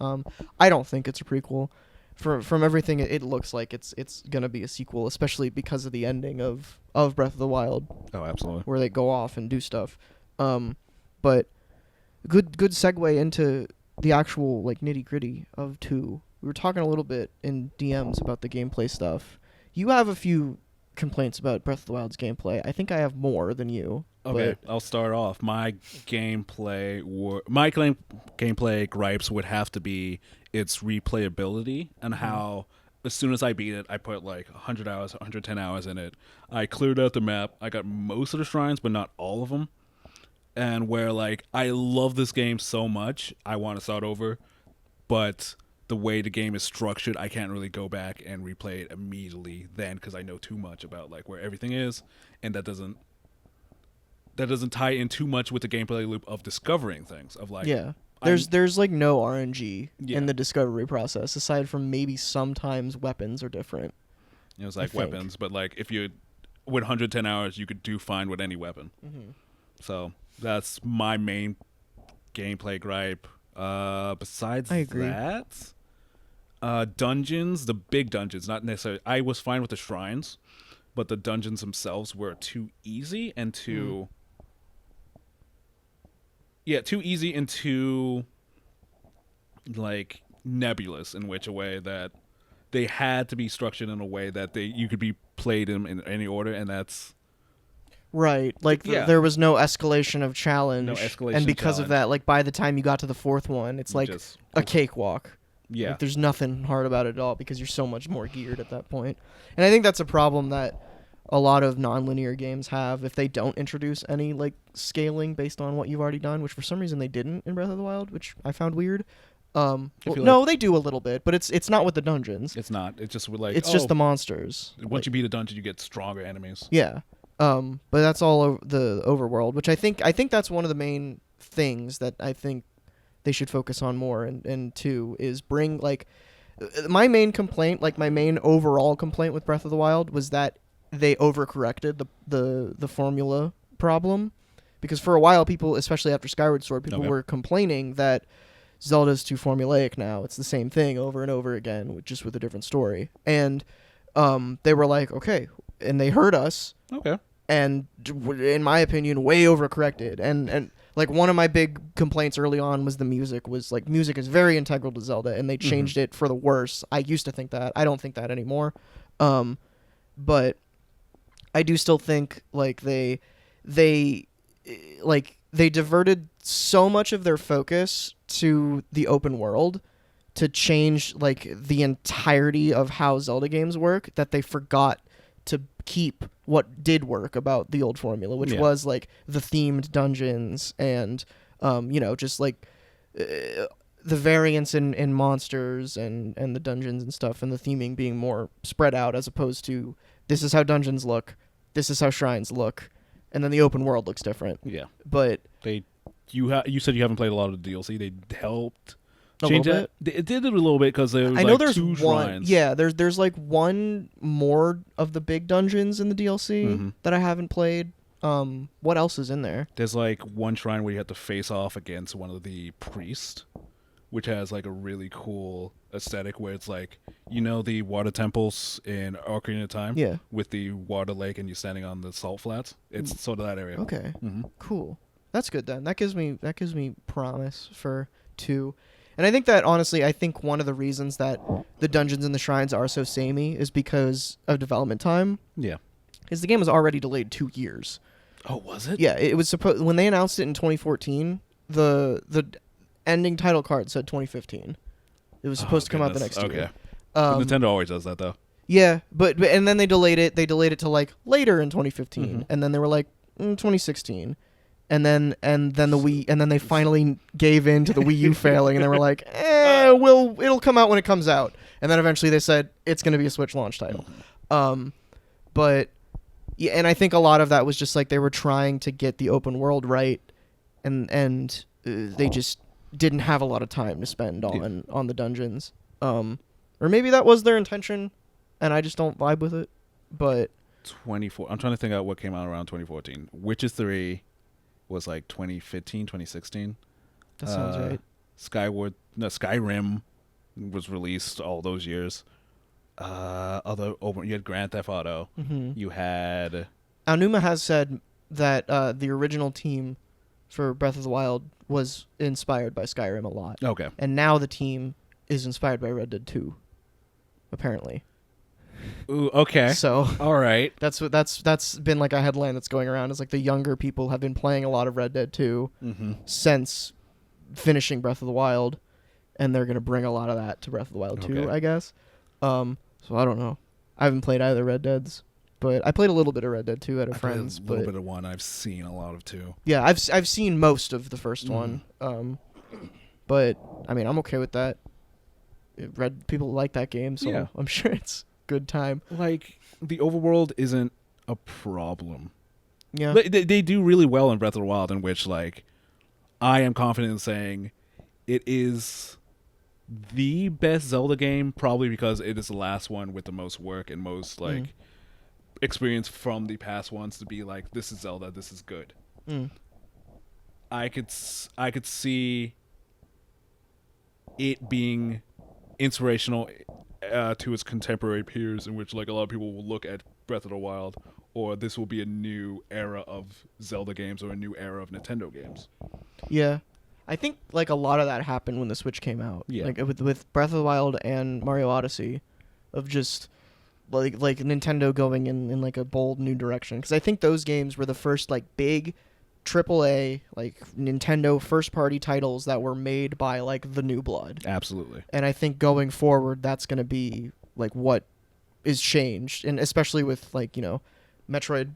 Speaker 1: I don't think it's a prequel. From everything, it looks like it's gonna be a sequel, especially because of the ending of Breath of the Wild.
Speaker 2: Oh, absolutely.
Speaker 1: Where they go off and do stuff. But good segue into the actual, like, nitty gritty of 2. We were talking a little bit in DMs about the gameplay stuff. You have a few complaints about Breath of the Wild's gameplay. I think I have more than you.
Speaker 2: Okay, I'll start off. My gameplay gripes would have to be its replayability and how as soon as I beat it, I put like 100 hours, 110 hours in it. I cleared out the map. I got most of the shrines, but not all of them. And where, like, I love this game so much, I want to start over, but the way the game is structured, I can't really go back and replay it immediately then because I know too much about, like, where everything is, and that doesn't tie in too much with the gameplay loop of discovering things, of, like...
Speaker 1: Yeah. There's like no RNG in the discovery process, aside from maybe sometimes weapons are different.
Speaker 2: It was like weapons, but, like, if you... With 110 hours, you could do fine with any weapon.
Speaker 1: Mm-hmm.
Speaker 2: So that's my main gameplay gripe. Besides that, dungeons, the big dungeons, not necessarily. I was fine with the shrines, but the dungeons themselves were too easy and too like nebulous in which a way that they had to be structured in a way that you could be played in any order, and that's
Speaker 1: right. Like there was no escalation of challenge, and because of that, like by the time you got to the fourth one, it's like a cakewalk.
Speaker 2: Yeah,
Speaker 1: like, there's nothing hard about it at all because you're so much more geared at that point. And I think that's a problem that a lot of non-linear games have if they don't introduce any like scaling based on what you've already done, which for some reason they didn't in Breath of the Wild, which I found weird. No, they do a little bit, but it's not with the dungeons.
Speaker 2: It's not. It's just with, like,
Speaker 1: it's just the monsters.
Speaker 2: Once you beat a dungeon, you get stronger enemies.
Speaker 1: Yeah. But that's all over the overworld, which I think that's one of the main things that I think they should focus on more. And two is bring, like, my main complaint, like my main overall complaint with Breath of the Wild was that they overcorrected the formula problem, because for a while people, especially after Skyward Sword, people were complaining that Zelda's too formulaic now. It's the same thing over and over again, just with a different story. And they were like, okay, and they heard us.
Speaker 2: Okay.
Speaker 1: And in my opinion, way overcorrected. And like one of my big complaints early on was the music. Was like, music is very integral to Zelda, and they changed it for the worse. I used to think that. I don't think that anymore. But I do still think like they diverted so much of their focus to the open world to change like the entirety of how Zelda games work that they forgot to keep what did work about the old formula, which was like the themed dungeons and just like the variance in monsters and the dungeons and stuff, and the theming being more spread out as opposed to this is how dungeons look, this is how shrines look, and then the open world looks different.
Speaker 2: Yeah.
Speaker 1: But
Speaker 2: you said you haven't played a lot of the DLC. They helped
Speaker 1: change
Speaker 2: it. It did it a little bit because there was
Speaker 1: I know
Speaker 2: like
Speaker 1: there's
Speaker 2: two
Speaker 1: one.
Speaker 2: shrines.
Speaker 1: Yeah, there's like one more of the big dungeons in the DLC that I haven't played. What else is in there?
Speaker 2: There's like one shrine where you have to face off against one of the priests, which has like a really cool aesthetic where it's like, the water temples in Ocarina of Time?
Speaker 1: Yeah.
Speaker 2: With the water lake and you're standing on the salt flats? It's sort of that area.
Speaker 1: Okay. Cool. That's good then. That gives me promise for 2. And I think that honestly, I think one of the reasons that the dungeons and the shrines are so samey is because of development time.
Speaker 2: Yeah.
Speaker 1: Is the game was already delayed 2 years.
Speaker 2: Oh, was it?
Speaker 1: Yeah, it was supposed when they announced it in 2014. The ending title card said 2015. It was supposed to come out the next year.
Speaker 2: Nintendo always does that though.
Speaker 1: Yeah, but and then they delayed it. They delayed it to like later in 2015, and then they were like 2016, and then the Wii, and then they finally gave in to the Wii U failing, and they were like, it'll come out when it comes out, and then eventually they said it's going to be a Switch launch title. But yeah, and I think a lot of that was just like they were trying to get the open world right, and they just didn't have a lot of time to spend on the dungeons. Or maybe that was their intention, and I just don't vibe with it. But
Speaker 2: 24. I'm trying to think out what came out around 2014. Witcher 3 was like 2015, 2016.
Speaker 1: That sounds right.
Speaker 2: Skyrim was released all those years. You had Grand Theft Auto.
Speaker 1: Mm-hmm.
Speaker 2: You had
Speaker 1: Aonuma has said that the original team for Breath of the Wild was inspired by Skyrim a lot.
Speaker 2: Okay.
Speaker 1: And now the team is inspired by Red Dead 2, apparently.
Speaker 2: Ooh, okay.
Speaker 1: So
Speaker 2: all right.
Speaker 1: That's been like a headline that's going around. It's like the younger people have been playing a lot of Red Dead 2 since finishing Breath of the Wild, and they're gonna bring a lot of that to Breath of the Wild 2, I guess. So I don't know. I haven't played either Red Deads, but I played a little bit of Red Dead 2 at a friend's.
Speaker 2: A little bit of 1. I've seen a lot of 2.
Speaker 1: Yeah, I've seen most of the first one. But I mean, I'm okay with that. People like that game, so
Speaker 2: yeah.
Speaker 1: I'm sure it's good time.
Speaker 2: Like the overworld isn't a problem.
Speaker 1: Yeah,
Speaker 2: they do really well in Breath of the Wild, in which like I am confident in saying it is the best Zelda game, probably because it is the last one with the most work and most like experience from the past ones to be like, this is Zelda, this is good. I could see it being inspirational to its contemporary peers, in which like a lot of people will look at Breath of the Wild, or this will be a new era of Zelda games or a new era of Nintendo games.
Speaker 1: Yeah. I think like a lot of that happened when the Switch came out.
Speaker 2: Yeah.
Speaker 1: Like with Breath of the Wild and Mario Odyssey, of just like Nintendo going in like a bold new direction. Because I think those games were the first like big AAA like Nintendo first party titles that were made by like the new blood.
Speaker 2: Absolutely.
Speaker 1: And I think going forward, that's going to be like what is changed, and especially with like Metroid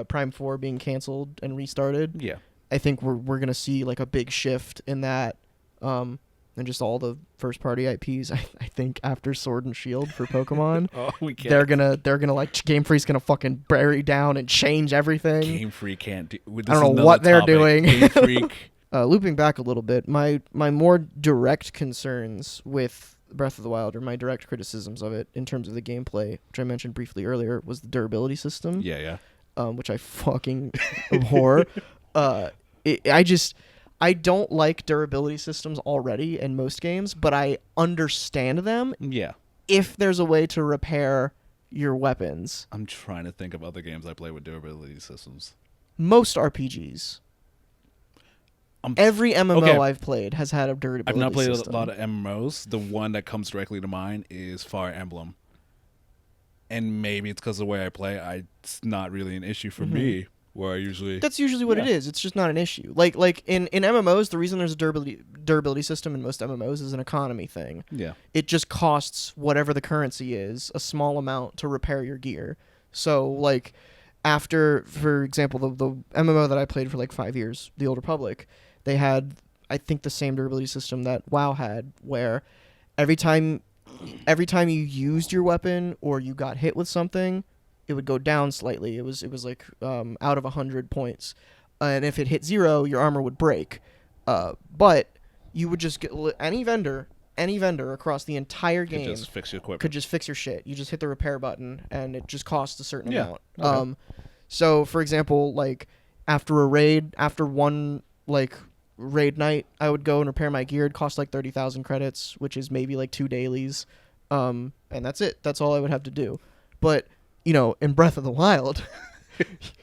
Speaker 1: Prime 4 being canceled and restarted.
Speaker 2: Yeah.
Speaker 1: I think we're gonna see like a big shift in that, and just all the first party IPs. I think after Sword and Shield for Pokemon, they're gonna like Game Freak's gonna fucking bury down and change everything.
Speaker 2: Game Freak can't do.
Speaker 1: I don't know what they're doing.
Speaker 2: Game Freak.
Speaker 1: Looping back a little bit, my more direct concerns with Breath of the Wild, or my direct criticisms of it in terms of the gameplay, which I mentioned briefly earlier, was the durability system.
Speaker 2: Yeah.
Speaker 1: Which I fucking abhor. I don't like durability systems already in most games, but I understand them.
Speaker 2: Yeah.
Speaker 1: If there's a way to repair your weapons.
Speaker 2: I'm trying to think of other games I play with durability systems.
Speaker 1: Most RPGs. Every MMO I've played has had a durability system.
Speaker 2: I've not played a lot of MMOs. The one that comes directly to mind is Fire Emblem. And maybe it's because of the way I play, it's not really an issue for me. Where I usually...
Speaker 1: That's usually what it is. It's just not an issue. Like in MMOs, the reason there's a durability system in most MMOs is an economy thing.
Speaker 2: Yeah.
Speaker 1: It just costs whatever the currency is, a small amount to repair your gear. So, like, after, for example, the MMO that I played for like 5 years, The Old Republic, they had, I think, the same durability system that WoW had, where every time you used your weapon or you got hit with something, it would go down slightly. It was like out of 100 points, and if it hit 0, your armor would break. But you would just get any vendor across the entire game
Speaker 2: could just fix your equipment.
Speaker 1: Could just fix your shit. You just hit the repair button, and it just costs a certain amount.
Speaker 2: Okay.
Speaker 1: So for example, like after one like raid night, I would go and repair my gear. It cost like 30,000 credits, which is maybe like 2 dailies, and that's it. That's all I would have to do. But in Breath of the Wild,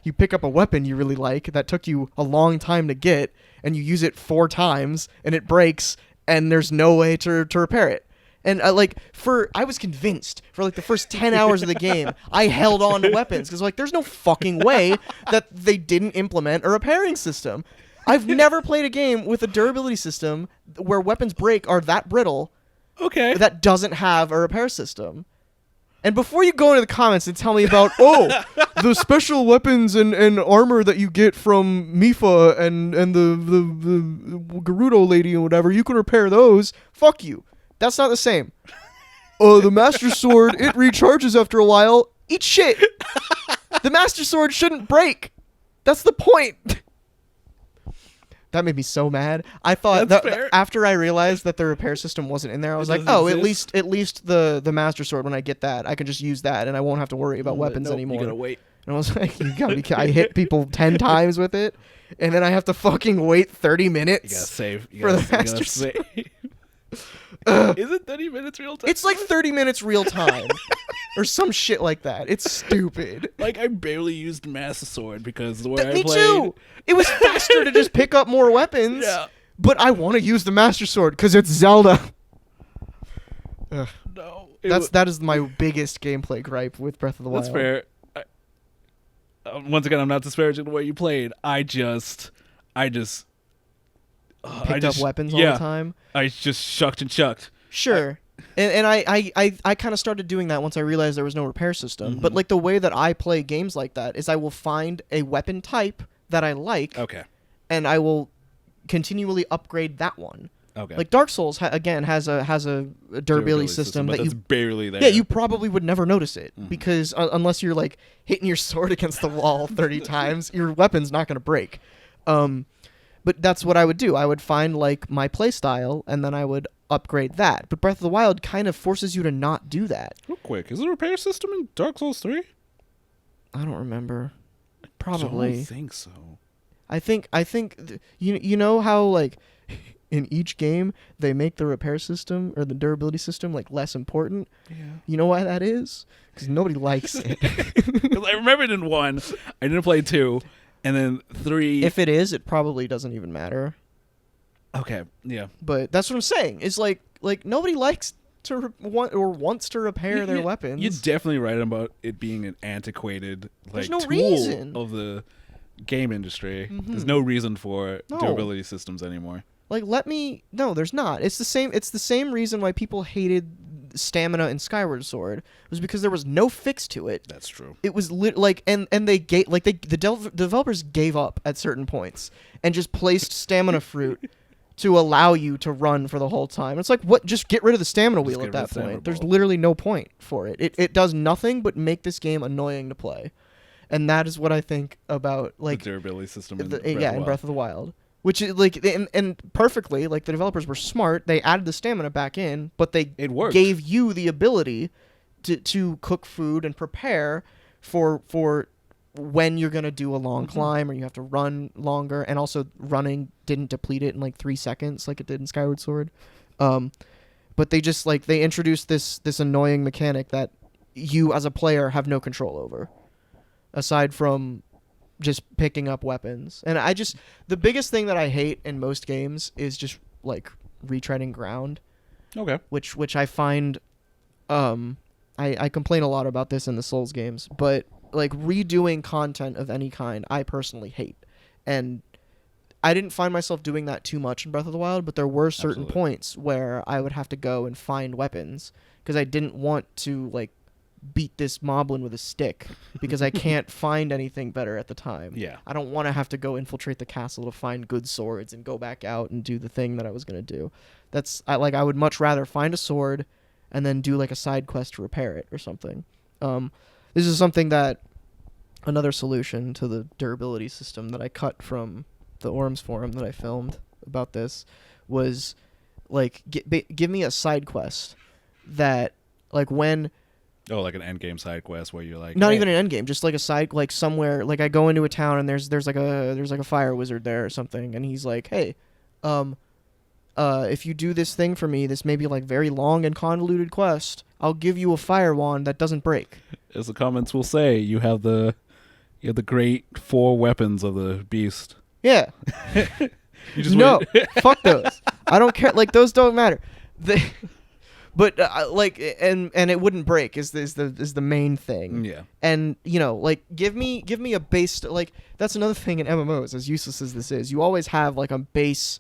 Speaker 1: You pick up a weapon you really like that took you a long time to get, and you use it 4 times, and it breaks, and there's no way to repair it. And I was convinced for like the first 10 hours of the game, I held on to weapons because like there's no fucking way that they didn't implement a repairing system. I've never played a game with a durability system where weapons break are that brittle.
Speaker 2: Okay.
Speaker 1: That doesn't have a repair system. And before you go into the comments and tell me about, the special weapons and armor that you get from Mifa and the Gerudo lady and whatever, you can repair those. Fuck you. That's not the same. The Master Sword, it recharges after a while. Eat shit. The Master Sword shouldn't break. That's the point. That made me so mad. I thought that after I realized that the repair system wasn't in there, I was like, at least the Master Sword, when I get that, I can just use that and I won't have to worry about weapons anymore.
Speaker 2: You gotta wait.
Speaker 1: And I was like, I hit people 10 times with it, and then I have to fucking wait 30 minutes.
Speaker 2: You gotta save.
Speaker 1: For the Master Sword.
Speaker 2: Is it 30 minutes real time?
Speaker 1: It's like 30 minutes real time. Or some shit like that. It's stupid.
Speaker 2: Like, I barely used Master Sword because the way I played...
Speaker 1: Me too! It was faster to just pick up more weapons.
Speaker 2: Yeah.
Speaker 1: But I want to use the Master Sword because it's Zelda. Ugh.
Speaker 2: No.
Speaker 1: That is my biggest gameplay gripe with Breath of the Wild.
Speaker 2: That's fair. Once again, I'm not disparaging the way you played. I just
Speaker 1: picked up weapons all the time.
Speaker 2: I just shucked and chucked.
Speaker 1: Sure. And I kind of started doing that once I realized there was no repair system.
Speaker 2: Mm-hmm.
Speaker 1: But like the way that I play games like that is I will find a weapon type that I like.
Speaker 2: Okay.
Speaker 1: And I will continually upgrade that one.
Speaker 2: Okay.
Speaker 1: Like Dark Souls has a durability system that
Speaker 2: that's barely there.
Speaker 1: Yeah, you probably would never notice it because unless you're like hitting your sword against the wall 30 times, your weapon's not going to break. But that's what I would do. I would find like my play style and then I would upgrade that. But Breath of the Wild kind of forces you to not do that.
Speaker 2: Real quick, is there a repair system in Dark Souls 3?
Speaker 1: I don't remember. Probably.
Speaker 2: I don't think so.
Speaker 1: I think you know how like in each game they make the repair system or the durability system like less important.
Speaker 2: Yeah.
Speaker 1: You know why that is? Because nobody likes it.
Speaker 2: Because I remembered in 1, I didn't play 2, and then 3.
Speaker 1: If it is, it probably doesn't even matter.
Speaker 2: Okay. Yeah.
Speaker 1: But that's what I'm saying. It's like nobody likes to wants to repair their weapons.
Speaker 2: You're definitely right about it being an antiquated
Speaker 1: There's no
Speaker 2: tool
Speaker 1: reason.
Speaker 2: of the game industry. There's no reason for durability systems anymore.
Speaker 1: Like no, there's not. It's the same reason why people hated stamina in Skyward Sword. It was because there was no fix to it.
Speaker 2: That's true.
Speaker 1: It was and the developers gave up at certain points and just placed stamina fruit to allow you to run for the whole time. It's like, what? Just get rid of the stamina wheel at that point. There's literally no point for it. It does nothing but make this game annoying to play. And that is what I think about like
Speaker 2: the durability system in
Speaker 1: Breath of the Wild. Which is like and perfectly, like the developers were smart. They added the stamina back in, but they gave you the ability to cook food and prepare for when you're gonna do a long climb or you have to run longer. And also, running didn't deplete it in like 3 seconds like it did in Skyward Sword. But they just they introduced this annoying mechanic that you as a player have no control over, aside from just picking up weapons. And the biggest thing that I hate in most games is just like retreading ground.
Speaker 2: Okay.
Speaker 1: Which I find I complain a lot about this in the Souls games, but like redoing content of any kind I personally hate. And I didn't find myself doing that too much in Breath of the Wild, but there were certain points where I would have to go and find weapons because I didn't want to like beat this moblin with a stick because I can't find anything better at the time.
Speaker 2: Yeah.
Speaker 1: I don't want to have to go infiltrate the castle to find good swords and go back out and do the thing that I was going to do. I would much rather find a sword and then do like a side quest to repair it or something. This is something that another solution to the durability system that I cut from the Auram's forum that I filmed about this was like give me a side quest that like when
Speaker 2: like an end game side quest where you're like
Speaker 1: not even an end game, just like a side, like somewhere, like I go into a town and there's like a fire wizard there or something, and he's like, hey, if you do this thing for me, this may be like very long and convoluted quest, I'll give you a fire wand that doesn't break.
Speaker 2: As the comments will say, you have the You have the great 4 weapons of the beast.
Speaker 1: Yeah.
Speaker 2: You just
Speaker 1: No,
Speaker 2: wait.
Speaker 1: fuck those. I don't care. Like those don't matter. They, but like and it wouldn't break is the main thing.
Speaker 2: Yeah.
Speaker 1: And like give me a base. Like that's another thing in MMOs. As useless as this is, you always have like a base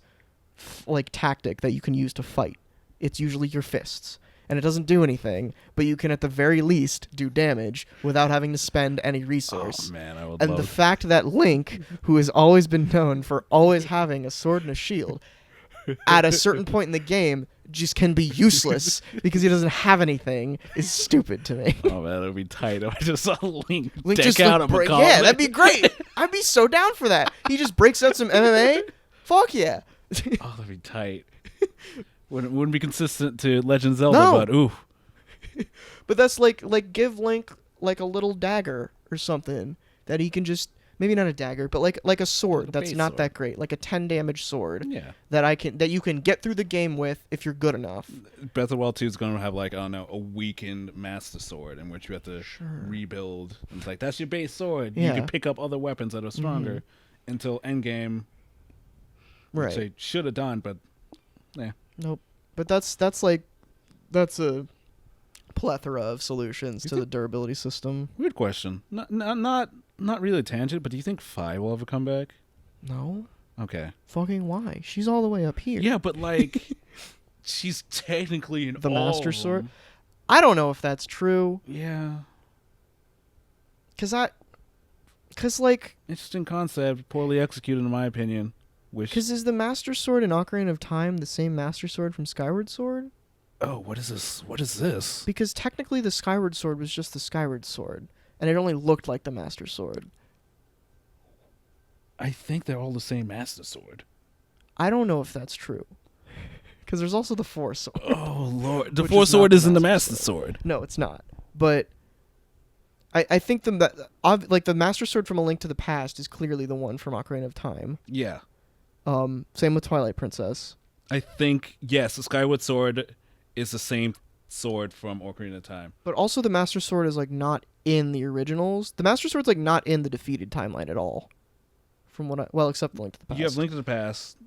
Speaker 1: like tactic that you can use to fight. It's usually your fists. And it doesn't do anything, but you can at the very least do damage without having to spend any resource.
Speaker 2: Oh man, I would
Speaker 1: And
Speaker 2: love
Speaker 1: the fact that Link, who has always been known for always having a sword and a shield, at a certain point in the game just can be useless because he doesn't have anything is stupid to me.
Speaker 2: Oh man, that'd be tight. I just saw Link deck
Speaker 1: just
Speaker 2: out of a gauntlet.
Speaker 1: yeah, that'd be great. I'd be so down for that. He just breaks out some MMA. Fuck yeah.
Speaker 2: Oh, that'd be tight. Wouldn't be consistent to Legend of Zelda,
Speaker 1: No.
Speaker 2: but ooh.
Speaker 1: But that's like give Link like a little dagger or something that he can just maybe not a dagger, but like a sword
Speaker 2: Like a
Speaker 1: that's
Speaker 2: base
Speaker 1: not
Speaker 2: sword.
Speaker 1: that great, like a 10 damage sword
Speaker 2: Yeah.
Speaker 1: that you can get through the game with if you're good enough.
Speaker 2: Breath of the Wild 2 is going to have like, I don't know, a weakened Master Sword in which you have to rebuild. It's like, that's your base sword.
Speaker 1: Yeah.
Speaker 2: You can pick up other weapons that are stronger until endgame, which
Speaker 1: Right.
Speaker 2: they should have done, but yeah.
Speaker 1: Nope. But that's a plethora of solutions to the durability system.
Speaker 2: Weird question. Not really a tangent, but do you think Fi will ever come back?
Speaker 1: No.
Speaker 2: Okay.
Speaker 1: Fucking why? She's all the way up here.
Speaker 2: Yeah, but like, she's technically in
Speaker 1: The
Speaker 2: all
Speaker 1: Master
Speaker 2: of
Speaker 1: Sword?
Speaker 2: them.
Speaker 1: I don't know if that's true.
Speaker 2: Yeah.
Speaker 1: Cause like,
Speaker 2: Interesting concept, poorly executed in my opinion.
Speaker 1: cause is the Master Sword in Ocarina of Time the same Master Sword from Skyward Sword?
Speaker 2: Oh, what is this? What is this?
Speaker 1: Because technically the Skyward Sword was just the Skyward Sword, and it only looked like the Master Sword.
Speaker 2: I think they're all the same Master Sword.
Speaker 1: I don't know if that's true. Because there's also the Force Sword.
Speaker 2: Oh lord, the
Speaker 1: Which
Speaker 2: Force
Speaker 1: is not
Speaker 2: Sword
Speaker 1: the
Speaker 2: isn't the
Speaker 1: Master
Speaker 2: Master Sword.
Speaker 1: No, it's not. But I think like the Master Sword from A Link to the Past is clearly the one from Ocarina of Time.
Speaker 2: Yeah,
Speaker 1: Same with Twilight Princess.
Speaker 2: I think yes, the Skyward Sword is the same sword from Ocarina of Time.
Speaker 1: But also the Master Sword is like not in the originals. The Master Sword's like not in the defeated timeline at all. From what except the Link to the Past.
Speaker 2: You have Link to the Past.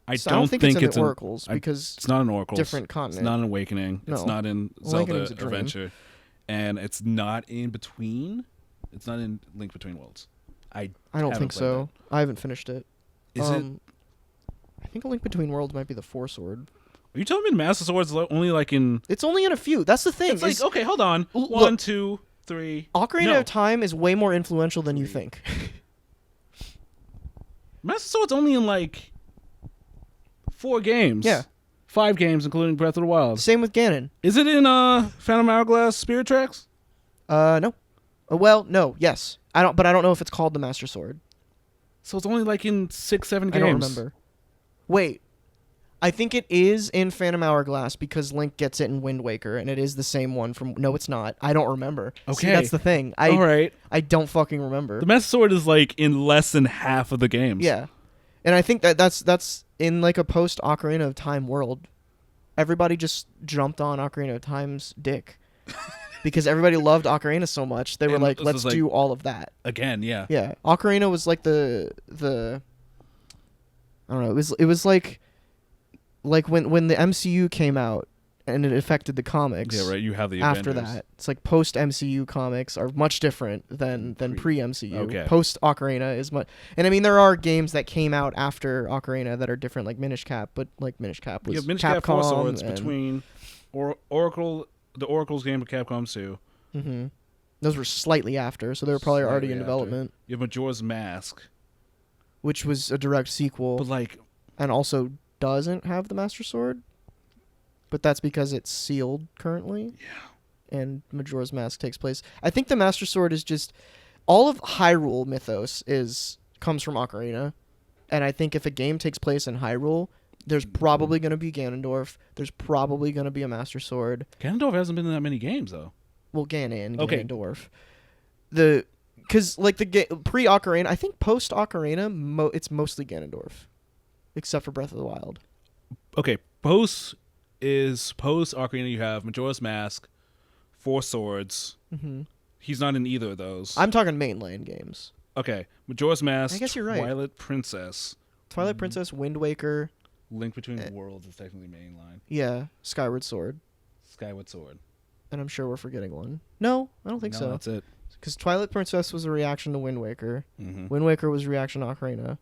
Speaker 2: I
Speaker 1: So
Speaker 2: don't think
Speaker 1: it's in
Speaker 2: it's
Speaker 1: the Oracles because
Speaker 2: it's not an Oracle.
Speaker 1: different
Speaker 2: It's
Speaker 1: continent.
Speaker 2: not an Awakening. It's
Speaker 1: No.
Speaker 2: not in Zelda
Speaker 1: Awakening's a dream.
Speaker 2: Adventure, and it's not in between. It's not in Link Between Worlds.
Speaker 1: I don't
Speaker 2: haven't
Speaker 1: think
Speaker 2: played
Speaker 1: so. I haven't finished it.
Speaker 2: Is it?
Speaker 1: I think A Link Between Worlds might be the Four Sword.
Speaker 2: Are you telling me the Master Sword's only like in?
Speaker 1: It's only in a few. That's the thing.
Speaker 2: It's like okay, hold on.
Speaker 1: Look,
Speaker 2: 1, 2, 3.
Speaker 1: Ocarina
Speaker 2: No.
Speaker 1: of Time is way more influential than you think.
Speaker 2: Master Sword's only in like 4 games.
Speaker 1: Yeah.
Speaker 2: 5 games, including Breath of the Wild.
Speaker 1: Same with Ganon.
Speaker 2: Is it in Phantom Hourglass Spirit Tracks?
Speaker 1: No. Well, no. Yes. But I don't know if it's called the Master Sword.
Speaker 2: So it's only like in 6, 7 games.
Speaker 1: I don't remember. Wait. I think it is in Phantom Hourglass because Link gets it in Wind Waker, and it is the same one from. No, it's not. I don't remember. See,
Speaker 2: Okay.
Speaker 1: that's the thing.
Speaker 2: All right.
Speaker 1: I don't fucking remember.
Speaker 2: The Master Sword is like in less than half of the games.
Speaker 1: Yeah, and I think that's in like a post Ocarina of Time world. Everybody just jumped on Ocarina of Time's dick because everybody loved Ocarina so much. They were
Speaker 2: And
Speaker 1: like,
Speaker 2: this
Speaker 1: let's
Speaker 2: is like-
Speaker 1: do all of that.
Speaker 2: Again, yeah.
Speaker 1: Yeah, Ocarina was like the I don't know. It was like when the MCU came out and it affected the comics.
Speaker 2: Yeah, right. You have the
Speaker 1: After
Speaker 2: Avengers.
Speaker 1: that, it's like post MCU comics are much different than pre MCU.
Speaker 2: Okay.
Speaker 1: Post Ocarina is much, and I mean there are games that came out after Ocarina that are different, like Minish Cap, but like Minish Cap was
Speaker 2: You have Minish
Speaker 1: Capcom
Speaker 2: Cap 4 Swords
Speaker 1: and-
Speaker 2: between Oracle, the Oracle's game of Capcom 2.
Speaker 1: Mhm. Those were slightly after, so they were probably already in
Speaker 2: Slightly after.
Speaker 1: development,
Speaker 2: You have Majora's Mask.
Speaker 1: which was a direct sequel,
Speaker 2: But like,
Speaker 1: and also doesn't have the Master Sword, but that's because it's sealed currently.
Speaker 2: yeah.
Speaker 1: And Majora's Mask takes place. I think the Master Sword is just all of Hyrule mythos comes from Ocarina, and I think if a game takes place in Hyrule, there's probably going to be Ganondorf. There's probably going to be a Master Sword.
Speaker 2: Ganondorf hasn't been in that many games though.
Speaker 1: Well, Ganon,
Speaker 2: Okay.
Speaker 1: Ganondorf. Because like pre Ocarina, I think post Ocarina, it's mostly Ganondorf, except for Breath of the Wild.
Speaker 2: Okay, post Ocarina. You have Majora's Mask, 4 Swords.
Speaker 1: Mm-hmm.
Speaker 2: He's not in either of those.
Speaker 1: I'm talking mainline games.
Speaker 2: Okay, Majora's Mask.
Speaker 1: I guess you're right.
Speaker 2: Twilight Princess.
Speaker 1: Twilight Princess, Wind Waker.
Speaker 2: Link Between Worlds is technically mainline.
Speaker 1: Yeah, Skyward Sword.
Speaker 2: Skyward Sword.
Speaker 1: And I'm sure we're forgetting one. No, I don't think
Speaker 2: No,
Speaker 1: so.
Speaker 2: that's it.
Speaker 1: Because Twilight Princess was a reaction to Wind Waker.
Speaker 2: Mm-hmm.
Speaker 1: Wind Waker was a reaction to Ocarina.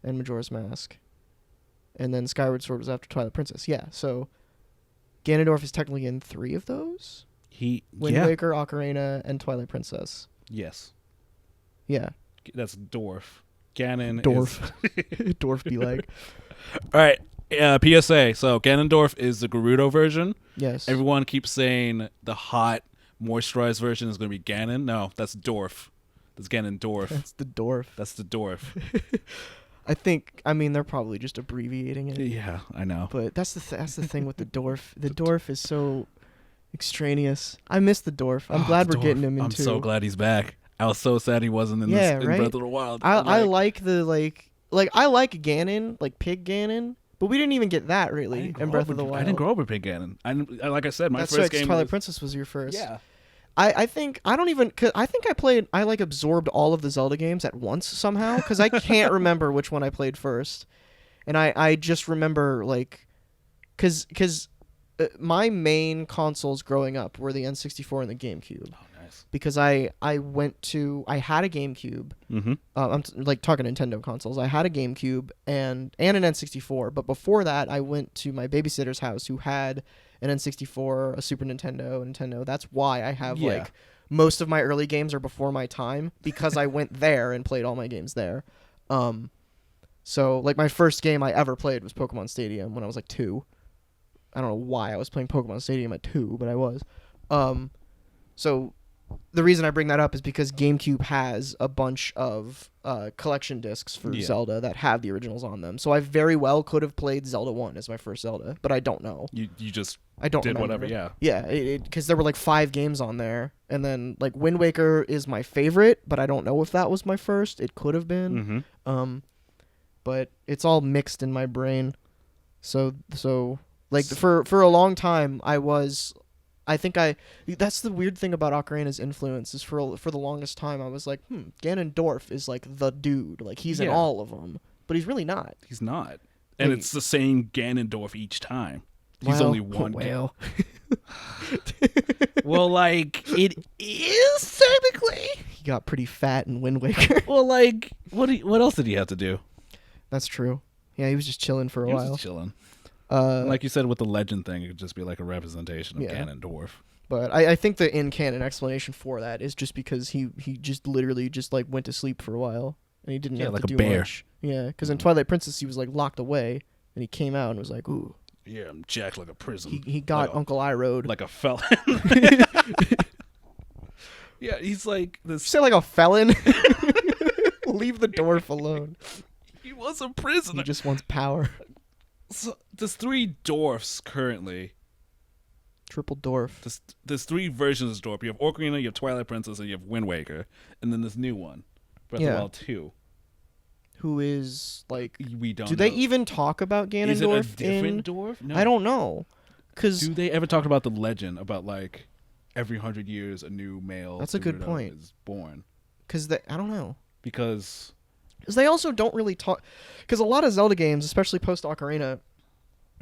Speaker 1: And Majora's Mask. And then Skyward Sword was after Twilight Princess. Yeah, so Ganondorf is technically in 3 of those. Wind Waker, Ocarina, and Twilight Princess.
Speaker 2: Yes.
Speaker 1: Yeah.
Speaker 2: That's Dwarf. Ganon
Speaker 1: Dwarf.
Speaker 2: is...
Speaker 1: Dwarf be like.
Speaker 2: All right. PSA. So Ganondorf is the Gerudo version.
Speaker 1: Yes.
Speaker 2: Everyone keeps saying the hot, moisturized version is going to be Ganon. No, that's Dwarf. That's Ganondorf.
Speaker 1: That's the dwarf.
Speaker 2: That's the Dwarf.
Speaker 1: I mean, they're probably just abbreviating it.
Speaker 2: Yeah, I know.
Speaker 1: But that's the thing with the dwarf. The dwarf is so extraneous. I miss the dwarf. I'm glad we're getting him in
Speaker 2: I'm
Speaker 1: too.
Speaker 2: so glad he's back. I was so sad he wasn't in
Speaker 1: Yeah,
Speaker 2: this in
Speaker 1: right?
Speaker 2: Breath of the Wild.
Speaker 1: I like the like I like Ganon, like Pig Ganon, but we didn't even get that really in Breath of the Wild.
Speaker 2: I didn't grow up with Pig Ganon. Like I said, my
Speaker 1: That's
Speaker 2: first
Speaker 1: right, 'cause
Speaker 2: game
Speaker 1: Twilight
Speaker 2: was,
Speaker 1: Princess was your first.
Speaker 2: Yeah.
Speaker 1: I think I don't even. Cause I think I like absorbed all of the Zelda games at once somehow because I can't remember which one I played first, and I just remember like, cause my main consoles growing up were the N64 and the GameCube.
Speaker 2: Oh, nice.
Speaker 1: Because I had a GameCube.
Speaker 2: Mm-hmm.
Speaker 1: I'm like talking Nintendo consoles. I had a GameCube and an N64, but before that I went to my babysitter's house who had an N64, a Super Nintendo, Nintendo. That's why I have like most of my early games are before my time because I went there and played all my games there. So like my first game I ever played was Pokemon Stadium when I was like 2. I don't know why I was playing Pokemon Stadium at 2, but I was. So the reason I bring that up is because GameCube has a bunch of collection discs for Zelda that have the originals on them. So I very well could have played Zelda 1 as my first Zelda, but I don't know.
Speaker 2: You just
Speaker 1: I don't
Speaker 2: did
Speaker 1: remember.
Speaker 2: whatever, yeah.
Speaker 1: Yeah, because there were like 5 games on there, and then like Wind Waker is my favorite, but I don't know if that was my first. It could have been.
Speaker 2: Mm-hmm.
Speaker 1: But it's all mixed in my brain. So like for a long time that's the weird thing about Ocarina's influence is for the longest time I was like, Ganondorf is like the dude, like he's in all of them, but he's really not.
Speaker 2: He's not, and it's the same Ganondorf each time. He's only one.
Speaker 1: Well,
Speaker 2: well, like it is technically.
Speaker 1: he got pretty fat in Wind Waker.
Speaker 2: Well, like what else did he have to do?
Speaker 1: That's true. Yeah, he was just chilling for a while.
Speaker 2: He was just chilling. Like you said with the legend thing, it could just be like a representation of Ganondorf.
Speaker 1: But I think the in-canon explanation for that is just because he just literally just like went to sleep for a while and he didn't have
Speaker 2: like
Speaker 1: to
Speaker 2: a
Speaker 1: do
Speaker 2: bear.
Speaker 1: much. Yeah, because in Twilight Princess he was like locked away and he came out and was like, ooh.
Speaker 2: Yeah, I'm jacked like a prison.
Speaker 1: He got
Speaker 2: like
Speaker 1: Uncle Iroad.
Speaker 2: like a felon. Yeah, he's like this.
Speaker 1: You say like a felon? Leave the dwarf alone.
Speaker 2: He was a prisoner.
Speaker 1: He just wants power.
Speaker 2: So there's 3 dwarfs currently.
Speaker 1: Triple dwarf.
Speaker 2: There's 3 versions of dwarf. You have Ocarina, you have Twilight Princess, and you have Wind Waker, and then this new one, Breath of the Wild 2.
Speaker 1: Who is like?
Speaker 2: We don't.
Speaker 1: Do they even talk about Ganondorf?
Speaker 2: Is it a different dwarf? No.
Speaker 1: I don't know. Cause
Speaker 2: do they ever talk about the legend about like every 100 years a new male?
Speaker 1: That's a good
Speaker 2: Gerudo
Speaker 1: point.
Speaker 2: Is born.
Speaker 1: Because I don't know.
Speaker 2: Because
Speaker 1: they also don't really talk. Because a lot of Zelda games, especially post Ocarina,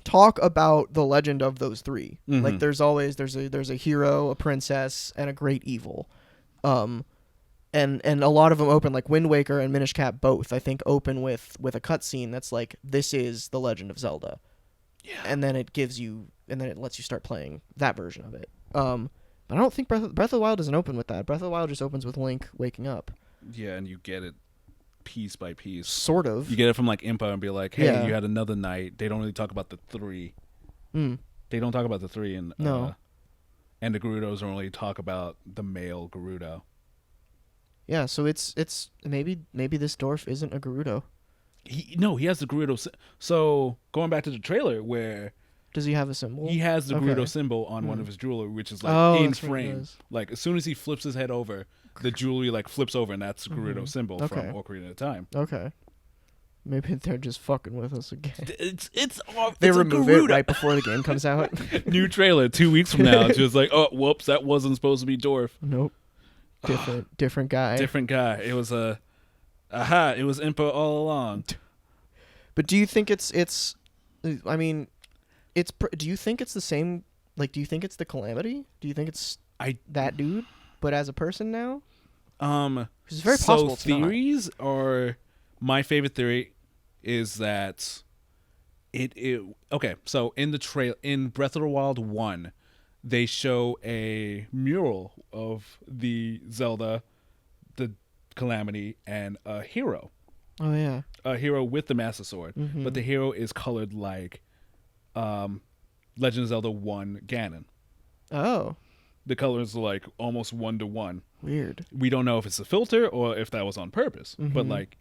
Speaker 1: talk about the legend of those 3.
Speaker 2: Mm-hmm.
Speaker 1: Like there's a hero, a princess, and a great evil. And a lot of them open, like Wind Waker and Minish Cap both, I think, open with a cutscene that's like, this is the Legend of Zelda. Yeah. And then it lets you start playing that version of it. But I don't think Breath of the Wild doesn't open with that. Breath of the Wild just opens with Link waking up.
Speaker 2: Yeah, and you get it piece by piece.
Speaker 1: Sort of.
Speaker 2: You get it from like Impa and be like, hey, you had another night. They don't really talk about the 3. They don't talk about the 3 and
Speaker 1: no.
Speaker 2: And the Gerudos only talk about the male Gerudo.
Speaker 1: Yeah, so it's maybe this dwarf isn't a Gerudo.
Speaker 2: He has the Gerudo. So going back to the trailer, where
Speaker 1: does he have a symbol?
Speaker 2: He has the Gerudo symbol on one of his jewelry, which is like in frame. Like as soon as he flips his head over, the jewelry like flips over, and that's the Gerudo symbol from Ocarina of Time.
Speaker 1: Okay. Maybe they're just fucking with us again.
Speaker 2: They
Speaker 1: remove it right before the game comes out.
Speaker 2: New trailer 2 weeks from now. It's just like, oh, whoops, that wasn't supposed to be dwarf.
Speaker 1: Nope. Different guy.
Speaker 2: Different guy. It was a aha. It was Impa all along.
Speaker 1: But do you think it's? I mean, do you think it's the same? Like, do you think it's the Calamity? Do you think it's that dude, but as a person now? It's very possible. It's
Speaker 2: theories are my favorite theory is that it okay. So in the trail in Breath of the Wild 1, they show a mural of the Zelda, the Calamity, and a hero.
Speaker 1: Oh yeah,
Speaker 2: a hero with the Master Sword, but the hero is colored like Legend of Zelda 1 Ganon.
Speaker 1: Oh.
Speaker 2: The colors are like almost 1-to-1.
Speaker 1: Weird.
Speaker 2: We don't know if it's a filter or if that was on purpose, but like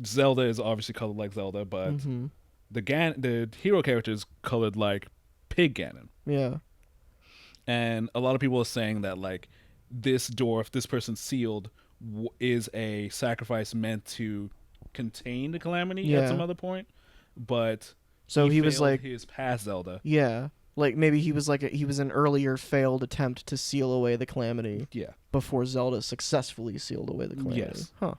Speaker 2: Zelda is obviously colored like Zelda, but the hero character is colored like Pig Ganon.
Speaker 1: Yeah.
Speaker 2: And a lot of people are saying that like this dwarf, this person sealed, is a sacrifice meant to contain the Calamity at some other point, but
Speaker 1: so he was like
Speaker 2: his past Zelda.
Speaker 1: Yeah. Like maybe he was an earlier failed attempt to seal away the Calamity.
Speaker 2: Yeah.
Speaker 1: Before Zelda successfully sealed away the Calamity.
Speaker 2: Yes.
Speaker 1: Huh.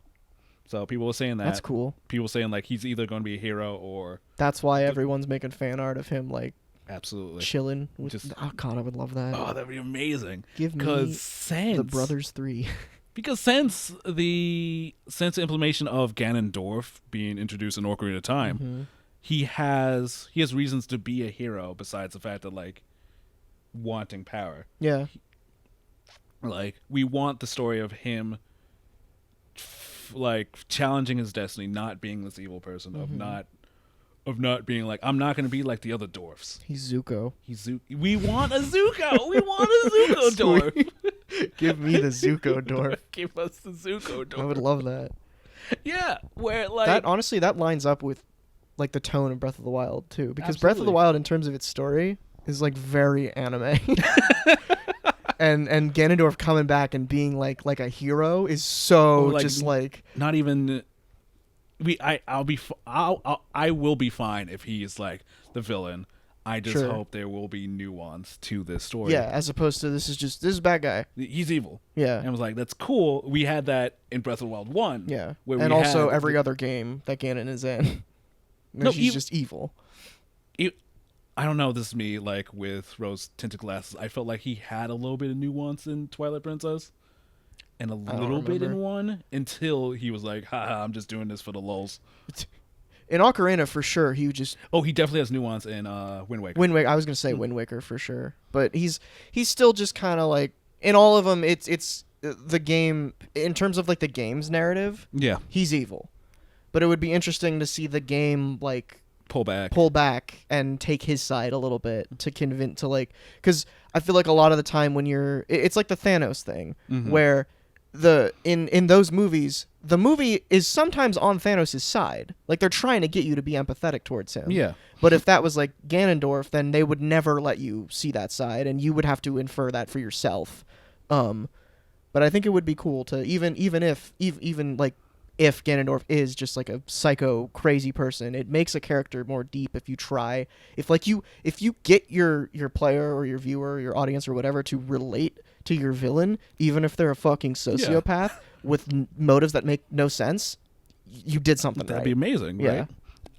Speaker 2: So people were saying that.
Speaker 1: That's cool.
Speaker 2: People saying like he's either going to be a hero or.
Speaker 1: That's why everyone's making fan art of him like.
Speaker 2: Absolutely.
Speaker 1: Chilling. Oh God, I would love that.
Speaker 2: Oh, that'd be amazing.
Speaker 1: Give me the Brothers 3.
Speaker 2: Because since the implementation of Ganondorf being introduced in Ocarina of Time, he has reasons to be a hero besides the fact that like wanting power.
Speaker 1: Yeah.
Speaker 2: Like we want the story of him like challenging his destiny, not being this evil person, of not being like, I'm not going to be like the other dwarfs.
Speaker 1: He's Zuko.
Speaker 2: We want a Zuko. We want a Zuko dwarf.
Speaker 1: Give me the Zuko dwarf.
Speaker 2: Give us the Zuko dwarf.
Speaker 1: I would love that.
Speaker 2: Yeah, where like
Speaker 1: that honestly that lines up with like the tone of Breath of the Wild too, because
Speaker 2: Absolutely.
Speaker 1: Breath of the Wild in terms of its story is like very anime. and Ganondorf coming back and being like a hero is so like, just like
Speaker 2: not even I will be fine if he's like the villain. I just hope there will be nuance to this story.
Speaker 1: Yeah, as opposed to this is a bad guy.
Speaker 2: He's evil.
Speaker 1: Yeah.
Speaker 2: And I was like, that's cool. We had that in Breath of the Wild 1.
Speaker 1: Yeah. And also every other game that Ganon is in. No, he's just evil.
Speaker 2: I don't know, this is me, like, with rose-tinted glasses. I felt like he had a little bit of nuance in Twilight Princess. And a little bit in 1 until he was like, haha, I'm just doing this for the lulz.
Speaker 1: In Ocarina, for sure, he just...
Speaker 2: Oh, he definitely has nuance in Wind Waker.
Speaker 1: I was going to say Wind Waker, for sure. But he's still just kind of like... In all of them, it's the game... In terms of, like, the game's narrative,
Speaker 2: yeah,
Speaker 1: he's evil. But it would be interesting to see the game, like...
Speaker 2: Pull back
Speaker 1: and take his side a little bit to convince... to like, because I feel like a lot of the time when you're... It's like the Thanos thing, where... in those movies, the movie is sometimes on Thanos' side. Like, they're trying to get you to be empathetic towards him.
Speaker 2: Yeah.
Speaker 1: But if that was like Ganondorf, then they would never let you see that side, and you would have to infer that for yourself. But I think it would be cool to even if Ganondorf is just like a psycho crazy person, it makes a character more deep if you try. If you get your player or your viewer or your audience or whatever to relate to your villain, even if they're a fucking sociopath with motives that make no sense, you did something right.
Speaker 2: That'd be amazing,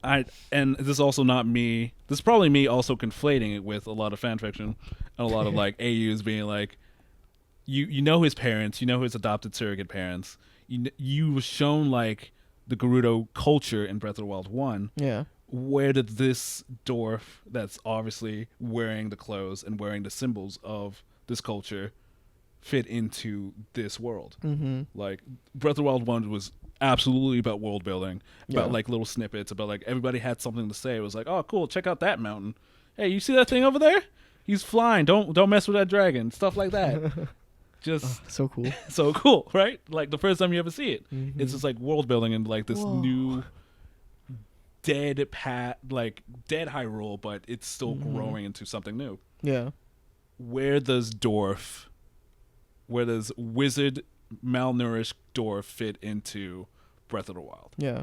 Speaker 2: right? And this is also not me. This is probably me also conflating it with a lot of fan fiction and a lot of like AUs being like, you know his parents, you know his adopted surrogate parents. You were shown like the Gerudo culture in Breath of the Wild 1.
Speaker 1: Yeah.
Speaker 2: Where did this dwarf that's obviously wearing the clothes and wearing the symbols of this culture fit into this world? Like Breath of the Wild 1 was absolutely about world building, about like little snippets, about like everybody had something to say. It was like, oh cool, check out that mountain. Hey, you see that thing over there? He's flying. Don't mess with that dragon. Stuff like that. Just
Speaker 1: so cool.
Speaker 2: So cool, right? Like the first time you ever see it. It's just like world building and like this new dead Hyrule, but it's still growing into something new.
Speaker 1: Yeah.
Speaker 2: Where does wizard malnourished dwarf fit into Breath of the Wild?
Speaker 1: Yeah.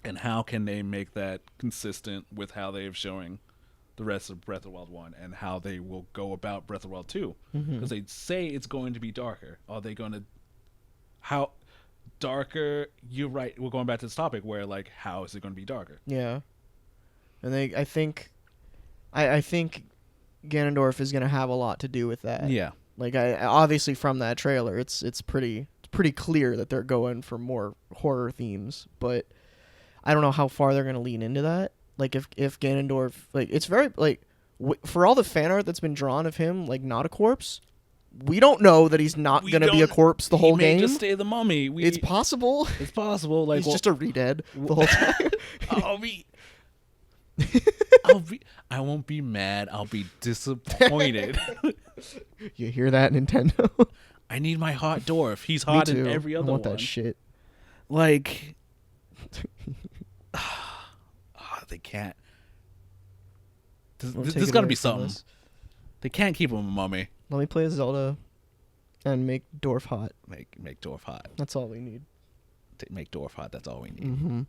Speaker 2: And how can they make that consistent with how they're showing the rest of Breath of the Wild 1 and how they will go about Breath of the Wild 2? Because they say it's going to be darker. Are they going to how darker. You're right. We're going back to this topic where like, how is it going to be darker?
Speaker 1: Yeah. And I think Ganondorf is gonna have a lot to do with that.
Speaker 2: Yeah.
Speaker 1: Like obviously from that trailer, it's pretty clear that they're going for more horror themes, but I don't know how far they're gonna lean into that. Like if Ganondorf, like it's very like for all the fan art that's been drawn of him, like not a corpse. We don't know that he's not gonna be a corpse the whole game.
Speaker 2: Just stay the mummy.
Speaker 1: It's possible.
Speaker 2: It's possible. Like
Speaker 1: he's just a re-dead the whole time.
Speaker 2: I won't be mad. I'll be disappointed.
Speaker 1: You hear that, Nintendo?
Speaker 2: I need my hot dwarf. He's hot in every other one.
Speaker 1: I want that shit.
Speaker 2: Like, they can't. There's got to be something. They can't keep him a mummy.
Speaker 1: Let me play Zelda and make Dwarf hot.
Speaker 2: Make Dwarf hot.
Speaker 1: That's all we need.
Speaker 2: Make Dwarf hot. That's all we need.
Speaker 1: Mm-hmm.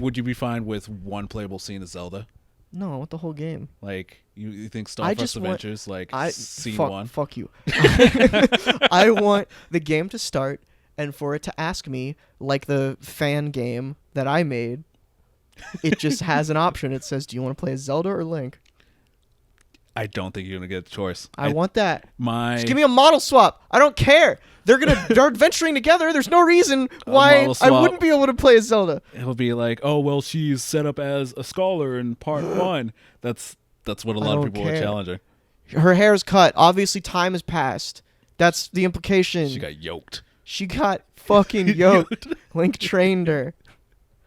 Speaker 2: Would you be fine with one playable scene of Zelda?
Speaker 1: No, I want the whole game.
Speaker 2: Like you think Starburst Adventures scene one?
Speaker 1: Fuck you. I want the game to start and for it to ask me like the fan game that I made. It just has an option. It says, "Do you want to play as Zelda or Link?"
Speaker 2: I don't think you're gonna get a choice.
Speaker 1: I want that.
Speaker 2: Just
Speaker 1: give me a model swap. I don't care. They're adventuring together. There's no reason why I wouldn't be able to play as Zelda.
Speaker 2: It'll be like, oh well, she's set up as a scholar in part 1. That's what a lot of people are challenging.
Speaker 1: Her hair's cut. Obviously, time has passed. That's the implication.
Speaker 2: She got yoked.
Speaker 1: She got fucking yoked. Link trained her.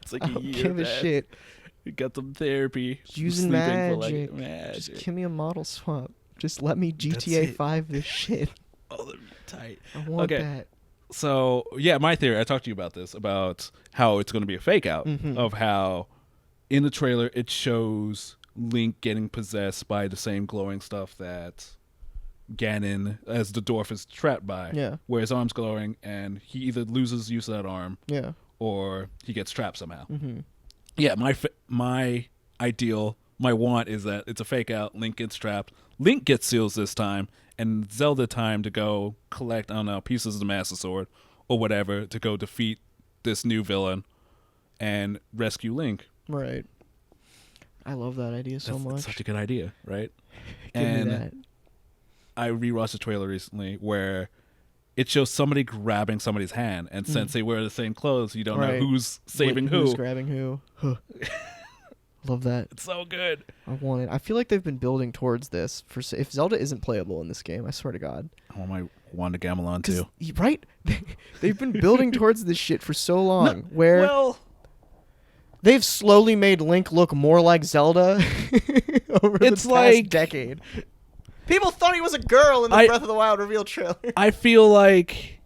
Speaker 2: It's like
Speaker 1: I don't give a shit.
Speaker 2: You got some therapy.
Speaker 1: Using magic. Just give me a model swap. Just let me GTA 5 this shit.
Speaker 2: Oh, that'd be tight.
Speaker 1: I want that.
Speaker 2: So, yeah, my theory, I talked to you about this, about how it's going to be a fake out of how in the trailer it shows Link getting possessed by the same glowing stuff that Ganon, as the dwarf, is trapped by.
Speaker 1: Yeah.
Speaker 2: Where his arm's glowing and he either loses use of that arm or he gets trapped somehow.
Speaker 1: Mm-hmm.
Speaker 2: Yeah, my ideal, my want is that it's a fake out. Link gets trapped. Link gets seals this time, and Zelda time to go collect, I don't know, pieces of the Master Sword or whatever to go defeat this new villain and rescue Link.
Speaker 1: Right. I love that idea so much.
Speaker 2: That's such a good idea, right?
Speaker 1: Give me that.
Speaker 2: I rewatched a trailer recently where it shows somebody grabbing somebody's hand, and since they wear the same clothes, you don't know who's saving who.
Speaker 1: Who's grabbing who. Love that.
Speaker 2: It's so good.
Speaker 1: I want it. I feel like they've been building towards this. If Zelda isn't playable in this game, I swear to God.
Speaker 2: I want my Wanda Gamelon too.
Speaker 1: Right? They've been building towards this shit for so long. They've slowly made Link look more like Zelda over the past decade. People thought he was a girl in the Breath of the Wild reveal trailer.
Speaker 2: I feel like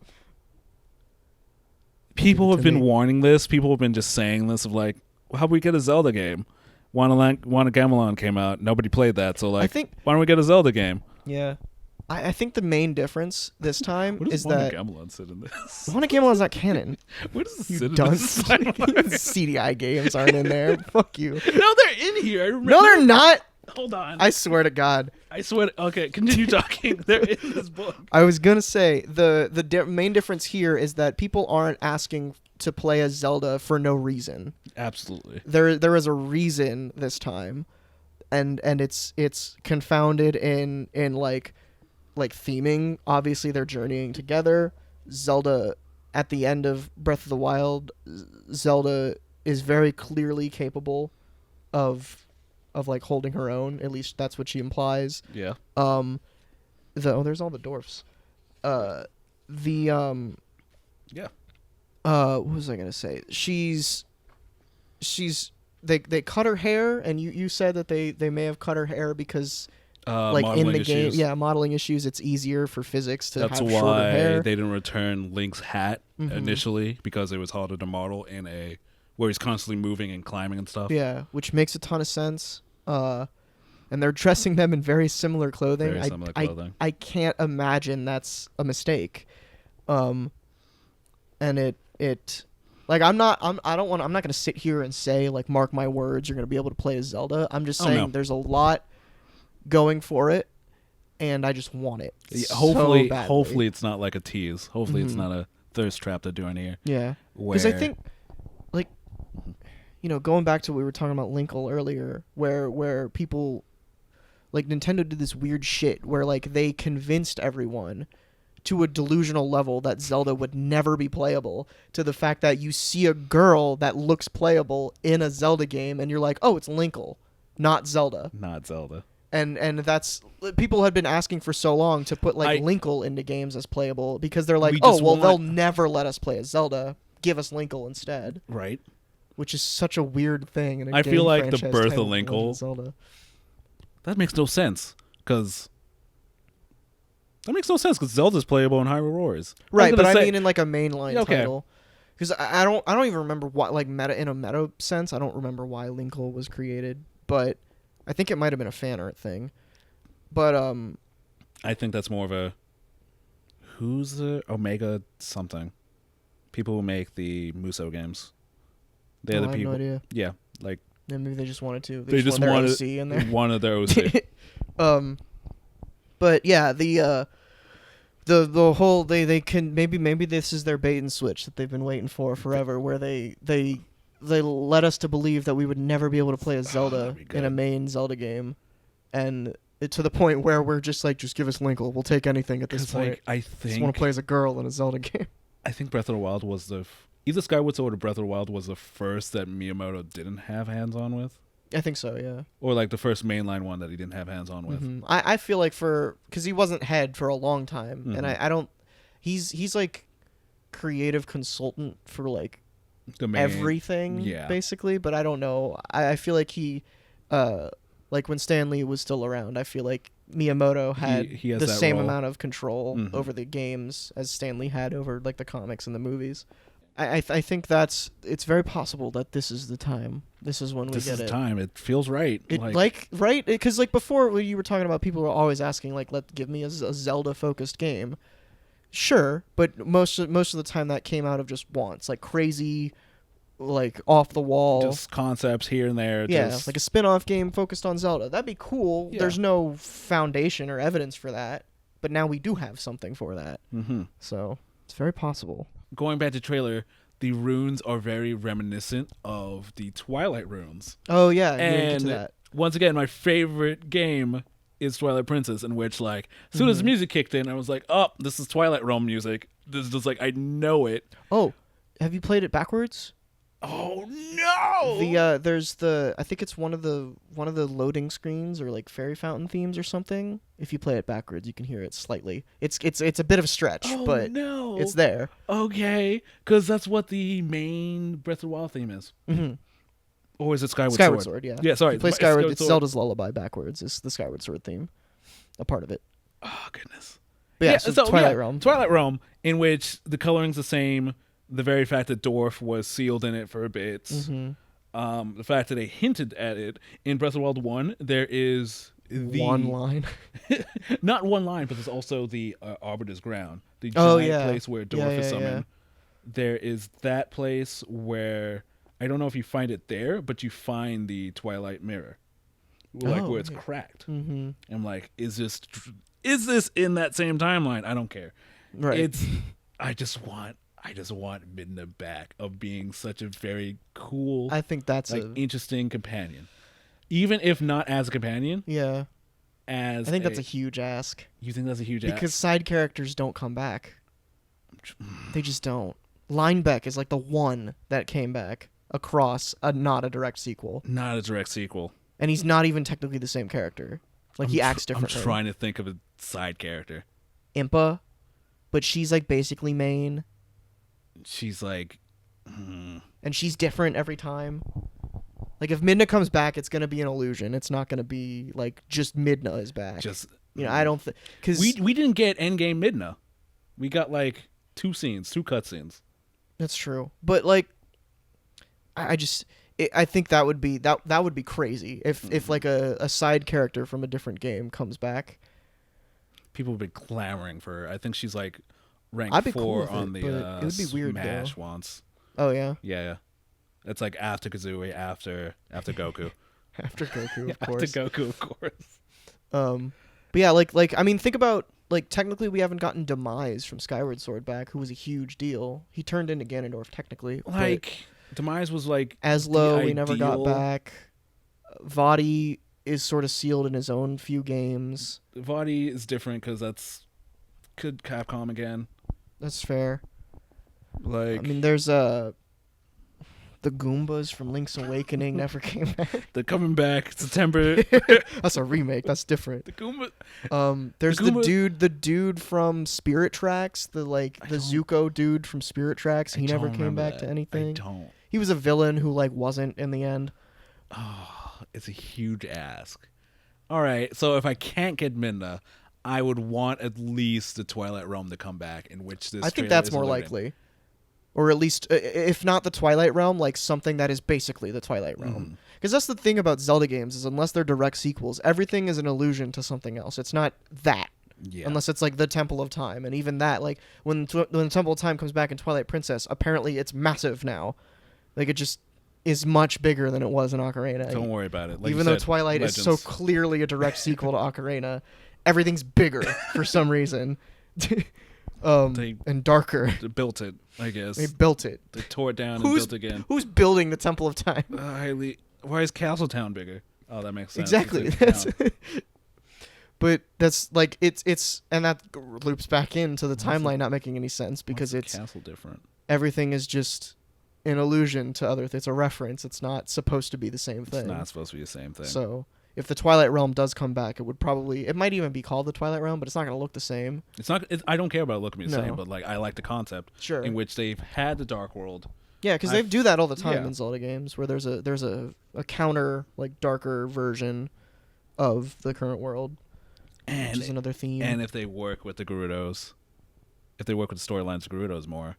Speaker 2: people have been warning this. People have been just saying this of like, how do we get a Zelda game? Wanda Gamelon came out. Nobody played that. So like, why don't we get a Zelda game?
Speaker 1: Yeah. I think the main difference this time is that
Speaker 2: Wanda Gamelon sit in this?
Speaker 1: Wanda Gamelon's not canon.
Speaker 2: Where does it
Speaker 1: You
Speaker 2: sit in
Speaker 1: dunce.
Speaker 2: this?
Speaker 1: CDI games aren't in there. Fuck you.
Speaker 2: No, they're in here. I remember.
Speaker 1: No, they're not.
Speaker 2: Hold on.
Speaker 1: I swear to God.
Speaker 2: I swear. Okay, continue talking. They're in this book.
Speaker 1: I was gonna say the main difference here is that people aren't asking to play as Zelda for no reason.
Speaker 2: Absolutely.
Speaker 1: There is a reason this time, and it's confounded in like theming. Obviously, they're journeying together. Zelda at the end of Breath of the Wild, Zelda is very clearly capable of like holding her own. At least that's what she implies.
Speaker 2: Yeah.
Speaker 1: There's all the dwarfs.
Speaker 2: Yeah.
Speaker 1: What was I gonna say? They cut her hair, and you said that they may have cut her hair because like in the game, modeling issues. It's easier for physics to have shorter hair.
Speaker 2: That's why they didn't return Link's hat initially, because it was harder to model in a where he's constantly moving and climbing and stuff.
Speaker 1: Yeah, which makes a ton of sense. And they're dressing them in very similar clothing.
Speaker 2: Very similar clothing.
Speaker 1: I can't imagine that's a mistake. And it like I'm not going to sit here and say like, mark my words, you're going to be able to play as Zelda. I'm just saying there's a lot going for it, and I just want it.
Speaker 2: Yeah, hopefully it's not like a tease. Hopefully it's not a thirst trap they're doing here.
Speaker 1: Yeah. Because I think, like, going back to what we were talking about Linkle earlier, where people, like, Nintendo did this weird shit where, like, they convinced everyone to a delusional level that Zelda would never be playable, to the fact that you see a girl that looks playable in a Zelda game and you're like, oh, it's Linkle, not Zelda.
Speaker 2: Not Zelda.
Speaker 1: And that's, people had been asking for so long to put like Linkle into games as playable, because they're like, they'll never let us play as Zelda. Give us Linkle instead.
Speaker 2: Right.
Speaker 1: Which is such a weird thing in a
Speaker 2: I
Speaker 1: game
Speaker 2: feel like the
Speaker 1: franchise
Speaker 2: birth of
Speaker 1: titled
Speaker 2: Linkle.
Speaker 1: Zelda.
Speaker 2: That makes no sense, because Zelda's playable in Hyrule Warriors.
Speaker 1: Right, but I mean in like a mainline title. Because I don't even remember what, like, in a meta sense, I don't remember why Linkle was created, but I think it might have been a fan art thing. But
Speaker 2: I think that's more of a, who's the Omega something? People who make the Muso games. They're the people. I have no idea. Yeah, like,
Speaker 1: yeah, maybe they just wanted to.
Speaker 2: They just
Speaker 1: wanted
Speaker 2: wanted
Speaker 1: OC in there.
Speaker 2: One of their OC.
Speaker 1: But yeah, the whole they can maybe this is their bait and switch that they've been waiting for forever, where they led us to believe that we would never be able to play a Zelda in a main Zelda game, and to the point where we're just like, just give us Linkle, we'll take anything at this point.
Speaker 2: Like, I think
Speaker 1: just want to play as a girl in a Zelda game.
Speaker 2: I think Breath of the Wild was either Skyward Sword or Breath of the Wild was the first that Miyamoto didn't have hands on with.
Speaker 1: I think so, yeah.
Speaker 2: Or like the first mainline one that he didn't have hands on with.
Speaker 1: Mm-hmm. I feel like because he wasn't head for a long time, and I don't. He's like creative consultant for like everything, basically. But I don't know. I feel like he, like when Stan Lee was still around, I feel like Miyamoto had the same amount of control over the games as Stan Lee had over like the comics and the movies. I think it's very possible that this is the time. This is when we get it. This is the
Speaker 2: time. It feels right.
Speaker 1: Right? Because like before, when you were talking about, people were always asking like, give me a Zelda focused game. Sure, but most of the time that came out of just wants, like crazy, like off the wall,
Speaker 2: just concepts here and there.
Speaker 1: Yeah, like a spin-off game focused on Zelda. That'd be cool. Yeah. There's no foundation or evidence for that, but now we do have something for that. Mm-hmm. So it's very possible.
Speaker 2: Going back to trailer, the runes are very reminiscent of the Twilight runes.
Speaker 1: Oh yeah,
Speaker 2: and
Speaker 1: that.
Speaker 2: Once again, my favorite game is Twilight Princess, in which like as soon as the music kicked in, I was like, oh, this is Twilight Realm music. This is just like, I know it.
Speaker 1: Oh, have you played it backwards?
Speaker 2: Oh no!
Speaker 1: There's I think it's one of the loading screens or like fairy fountain themes or something. If you play it backwards, you can hear it slightly. It's a bit of a stretch, but it's there.
Speaker 2: Okay, because that's what the main Breath of the Wild theme is. Mm-hmm. Or is it
Speaker 1: Skyward Sword? Yeah.
Speaker 2: Yeah, sorry.
Speaker 1: You play Skyward. It's Zelda's Lullaby backwards. It's the Skyward Sword theme, a part of it.
Speaker 2: Oh goodness.
Speaker 1: But yeah, so Twilight Realm.
Speaker 2: Twilight Realm, in which the coloring's the same. The very fact that Dwarf was sealed in it for a bit. Mm-hmm. The fact that they hinted at it. In Breath of the Wild 1, there is
Speaker 1: one line.
Speaker 2: Not one line, but there's also the Arbiter's Ground. The giant place where Dwarf is summoned. Yeah. There is that place where, I don't know if you find it there, but you find the Twilight Mirror. Like where it's cracked. Mm-hmm. I'm like, is this in that same timeline? I don't care.
Speaker 1: Right.
Speaker 2: I just want Midna back, of being such a very cool,
Speaker 1: I think that's
Speaker 2: interesting companion. Even if not as a companion.
Speaker 1: Yeah. I think that's a huge ask.
Speaker 2: You think that's a huge ask?
Speaker 1: Because side characters don't come back. They just don't. Linebeck is like the one that came back across not a direct sequel.
Speaker 2: Not a direct sequel.
Speaker 1: And he's not even technically the same character. Like, he acts differently.
Speaker 2: I'm trying to think of a side character.
Speaker 1: Impa, but she's like basically main.
Speaker 2: She's like...
Speaker 1: And she's different every time. Like, if Midna comes back, it's going to be an illusion. It's not going to be, like, just Midna is back. I don't think... Because
Speaker 2: we didn't get endgame Midna. We got, like, two cutscenes.
Speaker 1: That's true. But, like, I think that would be crazy if like, a side character from a different game comes back.
Speaker 2: People have been clamoring for her. I think she's, like... ranked 4
Speaker 1: cool
Speaker 2: on the
Speaker 1: it would be weird,
Speaker 2: Smash once.
Speaker 1: Oh yeah?
Speaker 2: Yeah. It's like after Kazooie, after Goku.
Speaker 1: After Goku, of course.
Speaker 2: After Goku, of course.
Speaker 1: But yeah, like I mean, think about like technically we haven't gotten Demise from Skyward Sword back, who was a huge deal. He turned into Ganondorf technically.
Speaker 2: Like Demise was like
Speaker 1: Aslo, we never got
Speaker 2: ideal-
Speaker 1: back. Vadi is sort of sealed in his own few games.
Speaker 2: Vadi is different because that's could Capcom again.
Speaker 1: That's fair.
Speaker 2: Like
Speaker 1: I mean, there's the Goombas from Link's Awakening never came back.
Speaker 2: they're coming back September.
Speaker 1: That's a remake. That's different.
Speaker 2: The Goomba.
Speaker 1: There's
Speaker 2: The Goomba-
Speaker 1: the dude from Spirit Tracks, the Zuko dude from Spirit Tracks. He never came back to anything.
Speaker 2: I don't.
Speaker 1: He was a villain who like wasn't in the end.
Speaker 2: Oh, it's a huge ask. All right, so if I can't get Midna, I would want at least the Twilight Realm to come back, in which this.
Speaker 1: I think
Speaker 2: trailer
Speaker 1: that's
Speaker 2: is
Speaker 1: more
Speaker 2: alluding.
Speaker 1: likely. Or at least, if not the Twilight Realm, like something that is basically the Twilight Realm. Because that's the thing about Zelda games, is unless they're direct sequels, everything is an allusion to something else. It's not that.
Speaker 2: Yeah.
Speaker 1: Unless it's like the Temple of Time. And even that, like, when the Temple of Time comes back in Twilight Princess, apparently it's massive now. Like, it just is much bigger than it was in Ocarina.
Speaker 2: Don't worry about it. Like
Speaker 1: even
Speaker 2: you
Speaker 1: though
Speaker 2: said,
Speaker 1: Twilight is so
Speaker 2: Legends.
Speaker 1: clearly a direct sequel to Ocarina, everything's bigger for some reason. And darker.
Speaker 2: They built it, I guess.
Speaker 1: They built it.
Speaker 2: They tore it down and
Speaker 1: Who's-
Speaker 2: built again.
Speaker 1: Who's building the Temple of Time?
Speaker 2: Why is Castletown bigger? Oh, that makes sense.
Speaker 1: Exactly.
Speaker 2: It's in
Speaker 1: That's,
Speaker 2: town.
Speaker 1: but that's like it's and that loops back into the timeline not making any sense because
Speaker 2: What's
Speaker 1: it's
Speaker 2: the castle different.
Speaker 1: everything is just an allusion to other. It's a reference. It's not supposed to be the same thing.
Speaker 2: It's not supposed to be the same thing.
Speaker 1: So if the Twilight Realm does come back, it might even be called the Twilight Realm, but it's not going to look the same.
Speaker 2: It's not. I don't care about it looking the
Speaker 1: No.
Speaker 2: same, but like I like the concept
Speaker 1: Sure.
Speaker 2: in which they've had the Dark World.
Speaker 1: Yeah, because they do that all the time
Speaker 2: yeah.
Speaker 1: in Zelda games, where there's a counter, like darker version of the current world, which is another theme.
Speaker 2: And if they work with the Gerudos, if they work with the storylines of Gerudos more,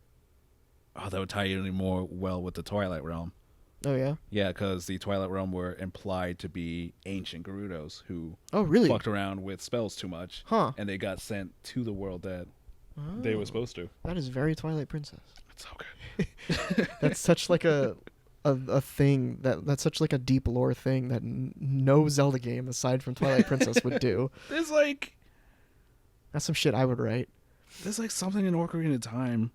Speaker 2: that would tie in more well with the Twilight Realm.
Speaker 1: Oh yeah.
Speaker 2: Yeah, because the Twilight Realm were implied to be ancient Gerudos who
Speaker 1: Oh really?
Speaker 2: fucked around with spells too much,
Speaker 1: Huh.
Speaker 2: and they got sent to the world that they were supposed to.
Speaker 1: That is very Twilight Princess.
Speaker 2: It's so good.
Speaker 1: That's such like a thing that's such like a deep lore thing that no Zelda game aside from Twilight Princess would do.
Speaker 2: There's like
Speaker 1: That's some shit I would write.
Speaker 2: something in Ocarina of Time,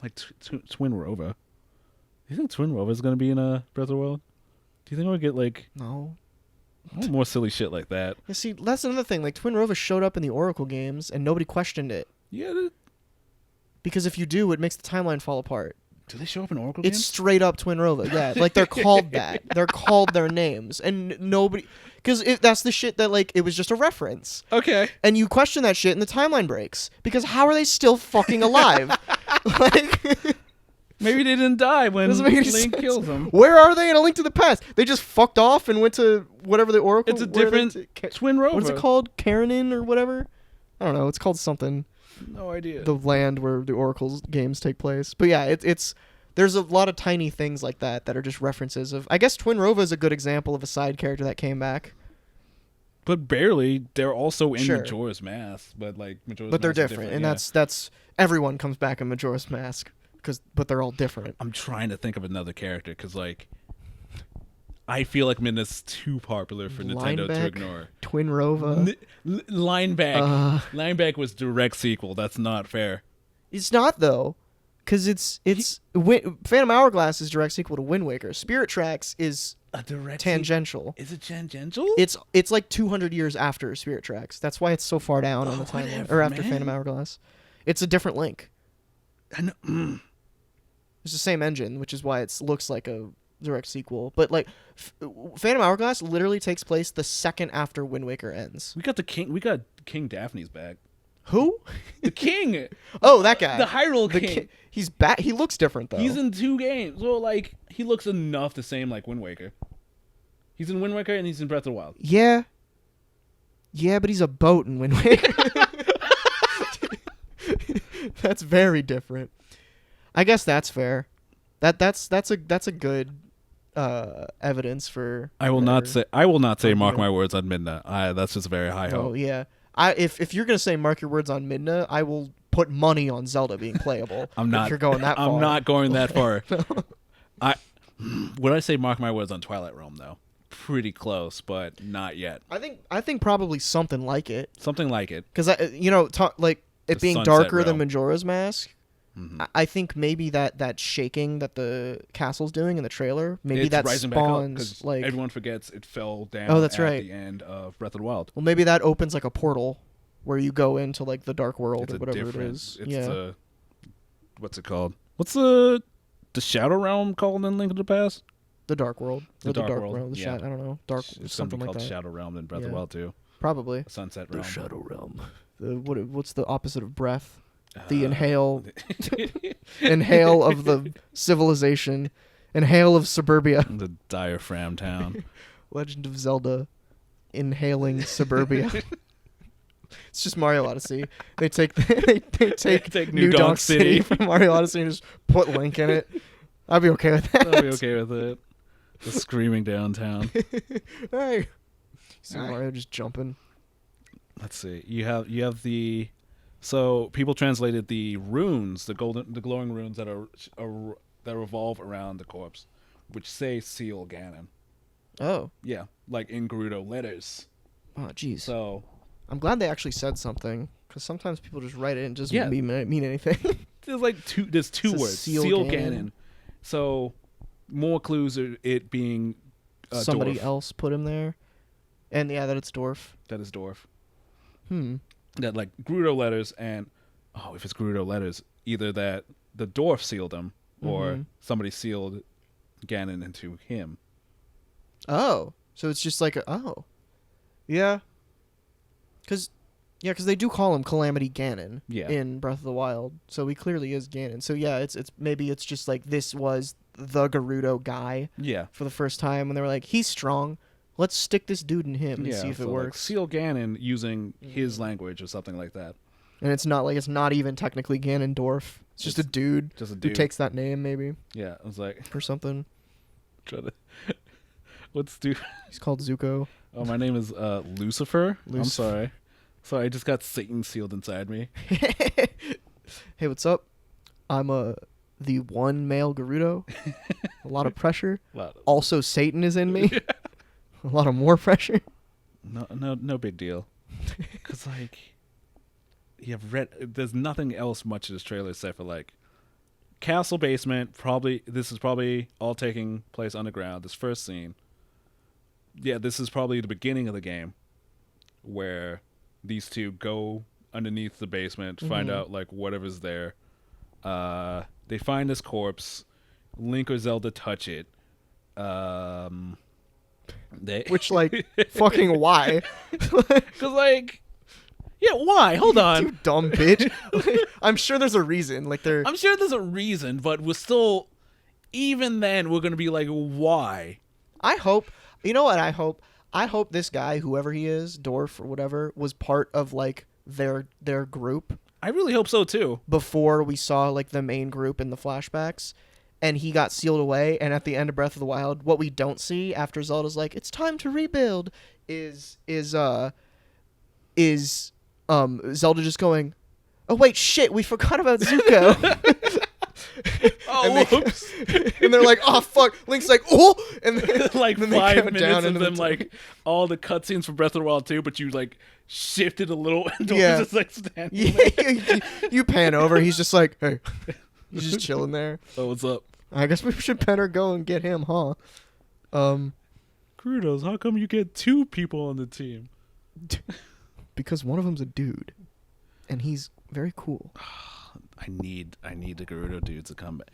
Speaker 2: like Twin Rova. Do you think Twin Rova is gonna be in Breath of the Wild? Do you think we'll get like
Speaker 1: No.
Speaker 2: more silly shit like that?
Speaker 1: Yeah, see, that's another thing. Like Twin Rova showed up in the Oracle games and nobody questioned it.
Speaker 2: Yeah.
Speaker 1: Because if you do, it makes the timeline fall apart.
Speaker 2: Do they show up in Oracle
Speaker 1: It's
Speaker 2: games?
Speaker 1: straight up Twin Rova. Yeah, like they're called that. They're called their names, and nobody, because that's the shit that like it was just a reference,
Speaker 2: Okay.
Speaker 1: and you question that shit, and the timeline breaks because how are they still fucking alive? Like,
Speaker 2: Maybe they didn't die when
Speaker 1: doesn't make any
Speaker 2: Link
Speaker 1: sense.
Speaker 2: kills them.
Speaker 1: Where are they in A Link to the Past? They just fucked off and went to whatever the Oracle.
Speaker 2: It's a
Speaker 1: where are they
Speaker 2: different
Speaker 1: to-
Speaker 2: Twin Rova.
Speaker 1: What is it called? Karanin or whatever? I don't know. It's called something.
Speaker 2: No idea.
Speaker 1: The land where the Oracle's games take place. But yeah, it's there's a lot of tiny things like that are just references of. I guess Twin Rova is a good example of a side character that came back.
Speaker 2: But barely. They're also in
Speaker 1: Sure.
Speaker 2: Majora's Mask, but like Majora's
Speaker 1: But they're
Speaker 2: Mask is
Speaker 1: different, and
Speaker 2: yeah.
Speaker 1: that's everyone comes back in Majora's Mask but they're all different.
Speaker 2: I'm trying to think of another character because like I feel like Midna's too popular for Nintendo to
Speaker 1: Lineback?
Speaker 2: ignore.
Speaker 1: Twin Rova.
Speaker 2: Lineback. Lineback was direct sequel. That's not fair.
Speaker 1: It's not though, because Phantom Hourglass is direct sequel to Wind Waker. Spirit Tracks is
Speaker 2: A direct
Speaker 1: tangential.
Speaker 2: Is it tangential?
Speaker 1: It's like 200 years after Spirit Tracks. That's why it's so far down on the timeline,
Speaker 2: whatever,
Speaker 1: or after
Speaker 2: man.
Speaker 1: Phantom Hourglass. It's a different Link.
Speaker 2: I know.
Speaker 1: It's the same engine, which is why it looks like a direct sequel. But like, Phantom Hourglass literally takes place the second after Wind Waker ends.
Speaker 2: We got King Daphne's back.
Speaker 1: Who?
Speaker 2: The king.
Speaker 1: Oh, that guy.
Speaker 2: The Hyrule
Speaker 1: The
Speaker 2: King.
Speaker 1: He's back. He looks different though.
Speaker 2: He's in 2 games. Well, like he looks enough the same like Wind Waker. He's in Wind Waker and he's in Breath of the Wild.
Speaker 1: Yeah. Yeah, but he's a boat in Wind Waker. That's very different. I guess that's fair. That's a good evidence for.
Speaker 2: I will not say mark
Speaker 1: argument.
Speaker 2: my words on Midna. That's just a very high
Speaker 1: Oh
Speaker 2: hope.
Speaker 1: yeah. If you're gonna say mark your words on Midna, I will put money on Zelda being playable.
Speaker 2: I'm not.
Speaker 1: If you're going that far.
Speaker 2: I'm not going that far. Would I say mark my words on Twilight Realm though? pretty close, but not yet.
Speaker 1: I think probably something like it.
Speaker 2: Something like it.
Speaker 1: Because like it
Speaker 2: The
Speaker 1: being
Speaker 2: Sunset
Speaker 1: darker than
Speaker 2: Realm.
Speaker 1: Majora's Mask.
Speaker 2: Mm-hmm.
Speaker 1: I think maybe that shaking that the castle's doing in the trailer, maybe
Speaker 2: It's
Speaker 1: that
Speaker 2: rising back up,
Speaker 1: spawns
Speaker 2: 'cause
Speaker 1: like.
Speaker 2: everyone forgets it fell down
Speaker 1: Oh, that's
Speaker 2: at
Speaker 1: right.
Speaker 2: the end of Breath of the Wild.
Speaker 1: Well, maybe that opens like a portal where you go into like the dark world
Speaker 2: It's
Speaker 1: or
Speaker 2: a
Speaker 1: whatever it
Speaker 2: different.
Speaker 1: is.
Speaker 2: It's
Speaker 1: Yeah.
Speaker 2: the what's it called? What's the Shadow Realm called in Link to the Past?
Speaker 1: The dark world.
Speaker 2: The
Speaker 1: Or
Speaker 2: Dark
Speaker 1: dark
Speaker 2: World,
Speaker 1: realm.
Speaker 2: yeah.
Speaker 1: I don't know. Dark
Speaker 2: It's gonna
Speaker 1: something
Speaker 2: be
Speaker 1: like
Speaker 2: called
Speaker 1: that.
Speaker 2: Shadow Realm in Breath of
Speaker 1: Yeah.
Speaker 2: the Wild too.
Speaker 1: Probably.
Speaker 2: Sunset
Speaker 1: The
Speaker 2: Realm.
Speaker 1: shadow realm. What's the opposite of breath? The inhale. Inhale of the civilization. Inhale of suburbia.
Speaker 2: The diaphragm town.
Speaker 1: Legend of Zelda. Inhaling suburbia. It's just Mario Odyssey. They take they take
Speaker 2: New
Speaker 1: New
Speaker 2: Donk
Speaker 1: Donk City
Speaker 2: City.
Speaker 1: from Mario Odyssey and just put Link in it. I'd be okay with that.
Speaker 2: I'll be okay with it. The screaming downtown.
Speaker 1: Hey, see
Speaker 2: Alright.
Speaker 1: Mario just jumping.
Speaker 2: Let's see. You have the so people translated the runes, the glowing runes that that revolve around the corpse, which say seal Ganon.
Speaker 1: Oh,
Speaker 2: Yeah, like in Gerudo letters.
Speaker 1: oh, jeez.
Speaker 2: So
Speaker 1: I'm glad they actually said something because sometimes people just write it and it doesn't
Speaker 2: Yeah.
Speaker 1: mean anything.
Speaker 2: there's two
Speaker 1: Says
Speaker 2: words.
Speaker 1: seal
Speaker 2: Seal
Speaker 1: Ganon.
Speaker 2: Ganon. So more clues are it being
Speaker 1: Somebody
Speaker 2: dwarf.
Speaker 1: else put him there, and yeah, that it's dwarf.
Speaker 2: That is dwarf.
Speaker 1: Hmm.
Speaker 2: That like Gerudo letters and if it's Gerudo letters, either that the dwarf sealed them or
Speaker 1: Mhm.
Speaker 2: somebody sealed Ganon into him.
Speaker 1: Oh, so it's just like yeah. Cause they do call him Calamity Ganon
Speaker 2: Yeah.
Speaker 1: in Breath of the Wild, so he clearly is Ganon. So yeah, it's maybe it's just like this was the Gerudo guy
Speaker 2: Yeah.
Speaker 1: for the first time, and they were like, he's strong. Let's stick this dude in him and
Speaker 2: Yeah,
Speaker 1: see if it
Speaker 2: so, like,
Speaker 1: works.
Speaker 2: seal Ganon using his language or something like that.
Speaker 1: And it's not even technically Ganondorf. It's just a dude
Speaker 2: Just a
Speaker 1: who
Speaker 2: dude.
Speaker 1: takes that name maybe
Speaker 2: Yeah, I was like,
Speaker 1: or something.
Speaker 2: trying to. What's dude?
Speaker 1: He's called Zuko.
Speaker 2: Oh, my name is Lucifer. I'm
Speaker 1: Lucifer.
Speaker 2: sorry. I just got Satan sealed inside me.
Speaker 1: Hey, what's up? I'm the one male Gerudo. A lot of pressure.
Speaker 2: Wow.
Speaker 1: Also, Satan is in me. A lot of more pressure.
Speaker 2: No big deal. Cause like, there's nothing else much in this trailer except for like, castle basement. This is probably all taking place underground. This first scene. Yeah, this is probably the beginning of the game, where these two go underneath the basement, find out like whatever's there. They find this corpse. Link or Zelda touch it.
Speaker 1: Which, like, fucking why?
Speaker 2: Cause like, yeah, why? Hold on.
Speaker 1: You dumb bitch. I'm sure there's a reason. Like, they're.
Speaker 2: I'm sure there's a reason, but we're still. Even then, we're gonna be like, why?
Speaker 1: I hope. You know what I hope? I hope this guy, whoever he is, Dorf or whatever, was part of like their group
Speaker 2: I really hope so too.
Speaker 1: before we saw like the main group in the flashbacks, and he got sealed away. And at the end of Breath of the Wild, what we don't see after Zelda's like, it's time to rebuild, is Zelda just going, oh wait, shit, we forgot about Zuko.
Speaker 2: Oh, whoops.
Speaker 1: And they're like, oh fuck. Link's like, oh, and then,
Speaker 2: Like
Speaker 1: then they
Speaker 2: 5
Speaker 1: go
Speaker 2: minutes
Speaker 1: down
Speaker 2: of
Speaker 1: into the
Speaker 2: them
Speaker 1: tunnel.
Speaker 2: like all the cutscenes from Breath of the Wild 2, but you like shifted a little and
Speaker 1: Yeah.
Speaker 2: just like standing
Speaker 1: Yeah,
Speaker 2: there.
Speaker 1: you pan over. He's just like, hey, he's just chilling there.
Speaker 2: Oh, what's up?
Speaker 1: I guess we should better go and get him, huh?
Speaker 2: Kudos, how come you get 2 people on the team?
Speaker 1: Because one of them's a dude, and he's very cool.
Speaker 2: I need the Gerudo dudes to come back.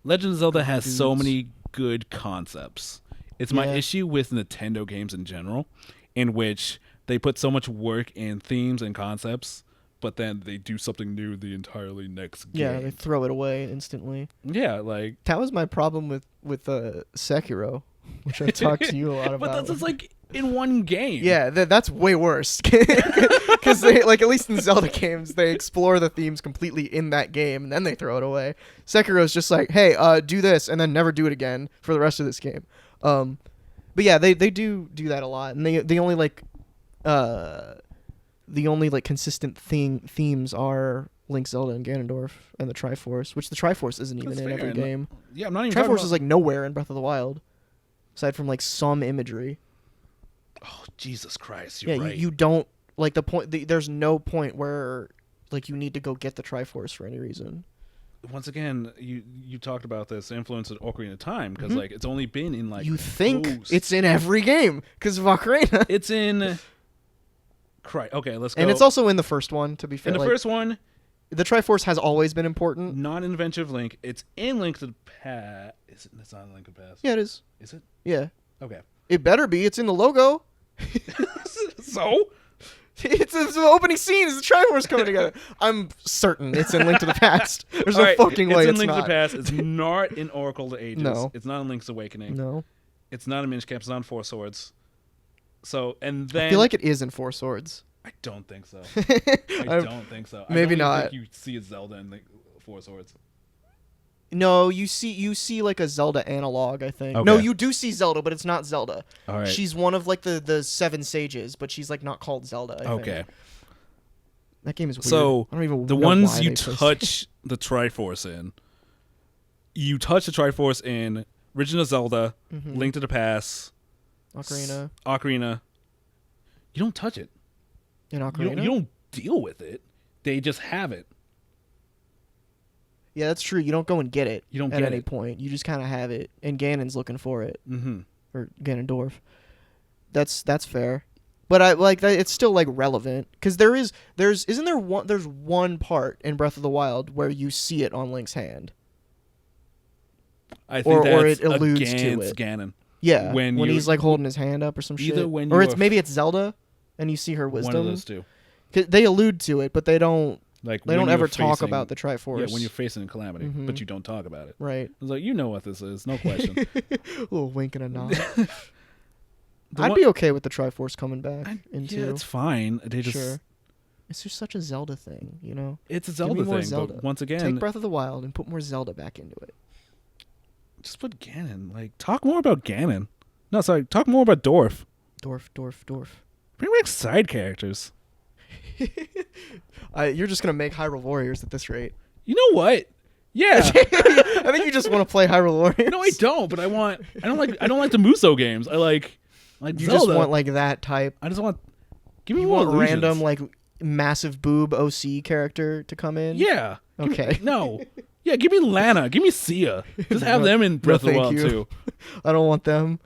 Speaker 2: Legend of Zelda has so
Speaker 1: Dudes.
Speaker 2: many good concepts. It's my
Speaker 1: Yeah.
Speaker 2: issue with Nintendo games in general, in which they put so much work in themes and concepts, but then they do something new the entirely next game.
Speaker 1: Yeah, they throw it away instantly.
Speaker 2: Yeah, like,
Speaker 1: That was my problem with Sekiro, which I talked to you a lot about.
Speaker 2: but that's just like in one game.
Speaker 1: Yeah, that's way worse. Because they, like, at least in Zelda games, they explore the themes completely in that game, and then they throw it away. Sekiro's just like, hey, do this, and then never do it again for the rest of this game. But yeah, they do that a lot, and the only consistent themes are Link, Zelda, and Ganondorf, and the Triforce, which the Triforce isn't even
Speaker 2: That's
Speaker 1: in
Speaker 2: fair,
Speaker 1: every game.
Speaker 2: Yeah, I'm not even talking
Speaker 1: Triforce
Speaker 2: about...
Speaker 1: is like nowhere in Breath of the Wild, aside from like some imagery.
Speaker 2: Oh, Jesus Christ!
Speaker 1: Yeah,
Speaker 2: You're right.
Speaker 1: you don't like the point. There's no point where like you need to go get the Triforce for any reason.
Speaker 2: Once again, you talked about this influence of Ocarina of Time because like it's only been in like
Speaker 1: You think
Speaker 2: post.
Speaker 1: it's in every game because of Ocarina.
Speaker 2: It's in. Okay, let's go.
Speaker 1: And it's also in the first one, to be fair.
Speaker 2: in the
Speaker 1: like,
Speaker 2: first one.
Speaker 1: the Triforce has always been important.
Speaker 2: Non-inventive Link. It's in Link to the Past. Is it? It's not in Link to the Past.
Speaker 1: Yeah, it is.
Speaker 2: Is it?
Speaker 1: Yeah.
Speaker 2: Okay.
Speaker 1: It better be. It's in the logo.
Speaker 2: So?
Speaker 1: It's the opening scene is the Triforce coming together. I'm certain it's in Link to the Past. There's no fucking way
Speaker 2: it's
Speaker 1: it's
Speaker 2: in Link
Speaker 1: not.
Speaker 2: to the Past. It's not in Oracle to Ages.
Speaker 1: No.
Speaker 2: It's not in Link's Awakening.
Speaker 1: No.
Speaker 2: It's not in Minish Cap. It's not in Four Swords. So, and then...
Speaker 1: I feel like it is in Four Swords.
Speaker 2: I don't think so. I don't think so.
Speaker 1: Maybe
Speaker 2: I don't
Speaker 1: not.
Speaker 2: think you see a Zelda in Four Swords.
Speaker 1: No, you see like a Zelda analog, I think.
Speaker 2: Okay.
Speaker 1: No, you do see Zelda, but it's not Zelda.
Speaker 2: All right.
Speaker 1: She's one of like the seven sages, but she's like not called Zelda. I
Speaker 2: Okay.
Speaker 1: think. That game is weird.
Speaker 2: So,
Speaker 1: I don't even
Speaker 2: the
Speaker 1: know
Speaker 2: ones
Speaker 1: why
Speaker 2: you
Speaker 1: they placed
Speaker 2: touch the Triforce in, you touch the Triforce in Legend of Zelda,
Speaker 1: Mhm.
Speaker 2: Link to the Past,
Speaker 1: Ocarina.
Speaker 2: You don't touch it.
Speaker 1: In Ocarina?
Speaker 2: You don't deal with it. They just have it.
Speaker 1: Yeah, that's true. You don't go and get it
Speaker 2: You don't
Speaker 1: at
Speaker 2: get
Speaker 1: any
Speaker 2: it.
Speaker 1: point. You just kind of have it, and Ganon's looking for it,
Speaker 2: Mm-hmm.
Speaker 1: or Ganondorf. That's fair, but I like that. It's still like relevant because there's one part in Breath of the Wild where you see it on Link's hand.
Speaker 2: I think
Speaker 1: Or
Speaker 2: that's
Speaker 1: it alludes to
Speaker 2: against
Speaker 1: it.
Speaker 2: Ganon.
Speaker 1: Yeah,
Speaker 2: When
Speaker 1: when
Speaker 2: you-
Speaker 1: he's like holding his hand up or some
Speaker 2: Either
Speaker 1: shit.
Speaker 2: when
Speaker 1: or
Speaker 2: you
Speaker 1: it's
Speaker 2: are-
Speaker 1: maybe it's Zelda, and you see her wisdom.
Speaker 2: One of those two.
Speaker 1: 'Cause they allude to it, but they don't.
Speaker 2: Like
Speaker 1: They
Speaker 2: when
Speaker 1: don't
Speaker 2: you're
Speaker 1: ever talk
Speaker 2: facing-
Speaker 1: about the Triforce.
Speaker 2: Yeah, when you're facing a calamity,
Speaker 1: Mhm.
Speaker 2: but you don't talk about it.
Speaker 1: right.
Speaker 2: It's like, you know what this is, no question.
Speaker 1: A little wink and a nod.
Speaker 2: The
Speaker 1: I'd
Speaker 2: one-
Speaker 1: be okay with the Triforce coming back into.
Speaker 2: Yeah, it's fine. They just
Speaker 1: Sure. It's just such a Zelda thing, you know.
Speaker 2: it's a
Speaker 1: me
Speaker 2: Zelda
Speaker 1: more
Speaker 2: thing.
Speaker 1: Zelda.
Speaker 2: But once again,
Speaker 1: Take Breath of the Wild and put more Zelda back into it.
Speaker 2: just put Ganon. Like, talk more about Ganon. No, sorry, talk more about Dorf.
Speaker 1: Dwarf.
Speaker 2: Bring back side characters.
Speaker 1: You're just gonna make Hyrule Warriors at this rate.
Speaker 2: You know what? Yeah.
Speaker 1: I think you just want to play Hyrule Warriors.
Speaker 2: No, I don't. But I don't like the Muso games. I like
Speaker 1: You
Speaker 2: Zelda.
Speaker 1: just want like that type.
Speaker 2: I just want. Give me
Speaker 1: You
Speaker 2: more
Speaker 1: want
Speaker 2: illusions.
Speaker 1: random like massive boob OC character to come in.
Speaker 2: Yeah.
Speaker 1: Okay.
Speaker 2: No. Yeah, give me Lana. Give me Sia. Just have
Speaker 1: No,
Speaker 2: them in Breath of the
Speaker 1: thank
Speaker 2: Wild
Speaker 1: you.
Speaker 2: too.
Speaker 1: I don't want them.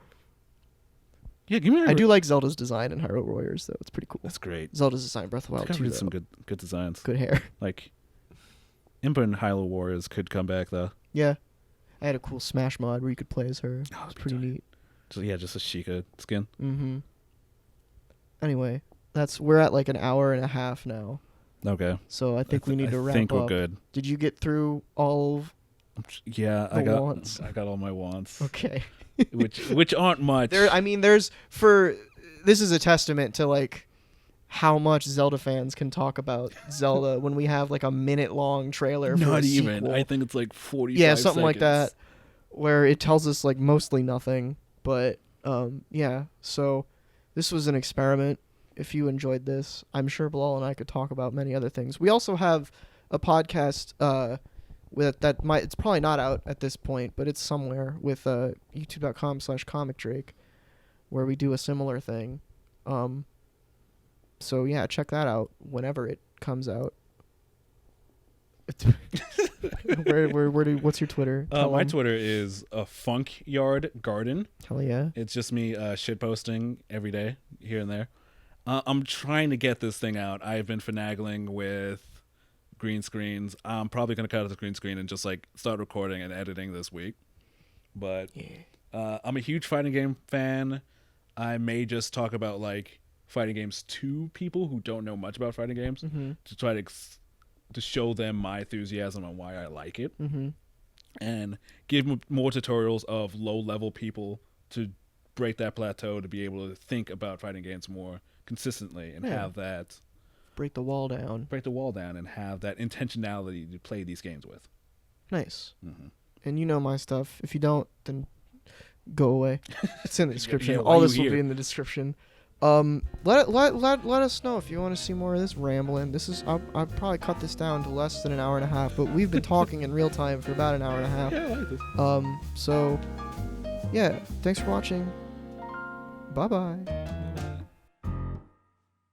Speaker 2: Yeah, give me.
Speaker 1: I do like Zelda's design in Hyrule Warriors though. It's pretty cool.
Speaker 2: That's great.
Speaker 1: Zelda's design in Breath of the Wild
Speaker 2: Got
Speaker 1: too.
Speaker 2: rid of
Speaker 1: Though.
Speaker 2: some good designs.
Speaker 1: Good hair.
Speaker 2: Like, Impa and Hyrule Warriors could come back though.
Speaker 1: Yeah. I had a cool Smash mod where you could play as her.
Speaker 2: Oh,
Speaker 1: It's pretty neat.
Speaker 2: Just a Sheikah skin.
Speaker 1: Mm-hmm. Anyway, we're at like an hour and a half now.
Speaker 2: Okay.
Speaker 1: So I think we need to wrap
Speaker 2: I think
Speaker 1: up.
Speaker 2: we're good.
Speaker 1: Did you get through all of
Speaker 2: Yeah,
Speaker 1: The wants.
Speaker 2: I got all my wants,
Speaker 1: Okay.
Speaker 2: which aren't much.
Speaker 1: This is a testament to like how much Zelda fans can talk about Zelda when we have like a minute-long trailer for a
Speaker 2: Not even.
Speaker 1: sequel.
Speaker 2: I think it's like 45
Speaker 1: Yeah, something like that,
Speaker 2: seconds.
Speaker 1: where it tells us like mostly nothing. But yeah. So this was an experiment. If you enjoyed this, I'm sure Bilal and I could talk about many other things. We also have a podcast it's probably not out at this point, but it's somewhere with youtube.com/comicdrake, where we do a similar thing. So yeah, check that out whenever it comes out. What's your Twitter? Tell
Speaker 2: My
Speaker 1: 'em.
Speaker 2: Twitter is a Funk Yard Garden.
Speaker 1: Hell yeah.
Speaker 2: It's just me shit posting every day here and there. I'm trying to get this thing out. I've been finagling with green screens. I'm probably gonna cut out the green screen and just like start recording and editing this week. But I'm a huge fighting game fan. I may just talk about like fighting games to people who don't know much about fighting games to try to show them my enthusiasm and why I like it, and give more tutorials of low-level people to break that plateau to be able to think about fighting games more consistently and have that
Speaker 1: Break the wall down.
Speaker 2: and have that intentionality to play these games with.
Speaker 1: Nice. And you know my stuff. If you don't, then go away. It's in the description.
Speaker 2: Yeah, why
Speaker 1: All
Speaker 2: you
Speaker 1: this will
Speaker 2: here?
Speaker 1: be in the description. Let us know if you want to see more of this rambling. I'll probably cut this down to less than an hour and a half, but we've been talking in real time for about an hour and a half.
Speaker 2: Yeah, I like this.
Speaker 1: So yeah, thanks for watching. Bye bye.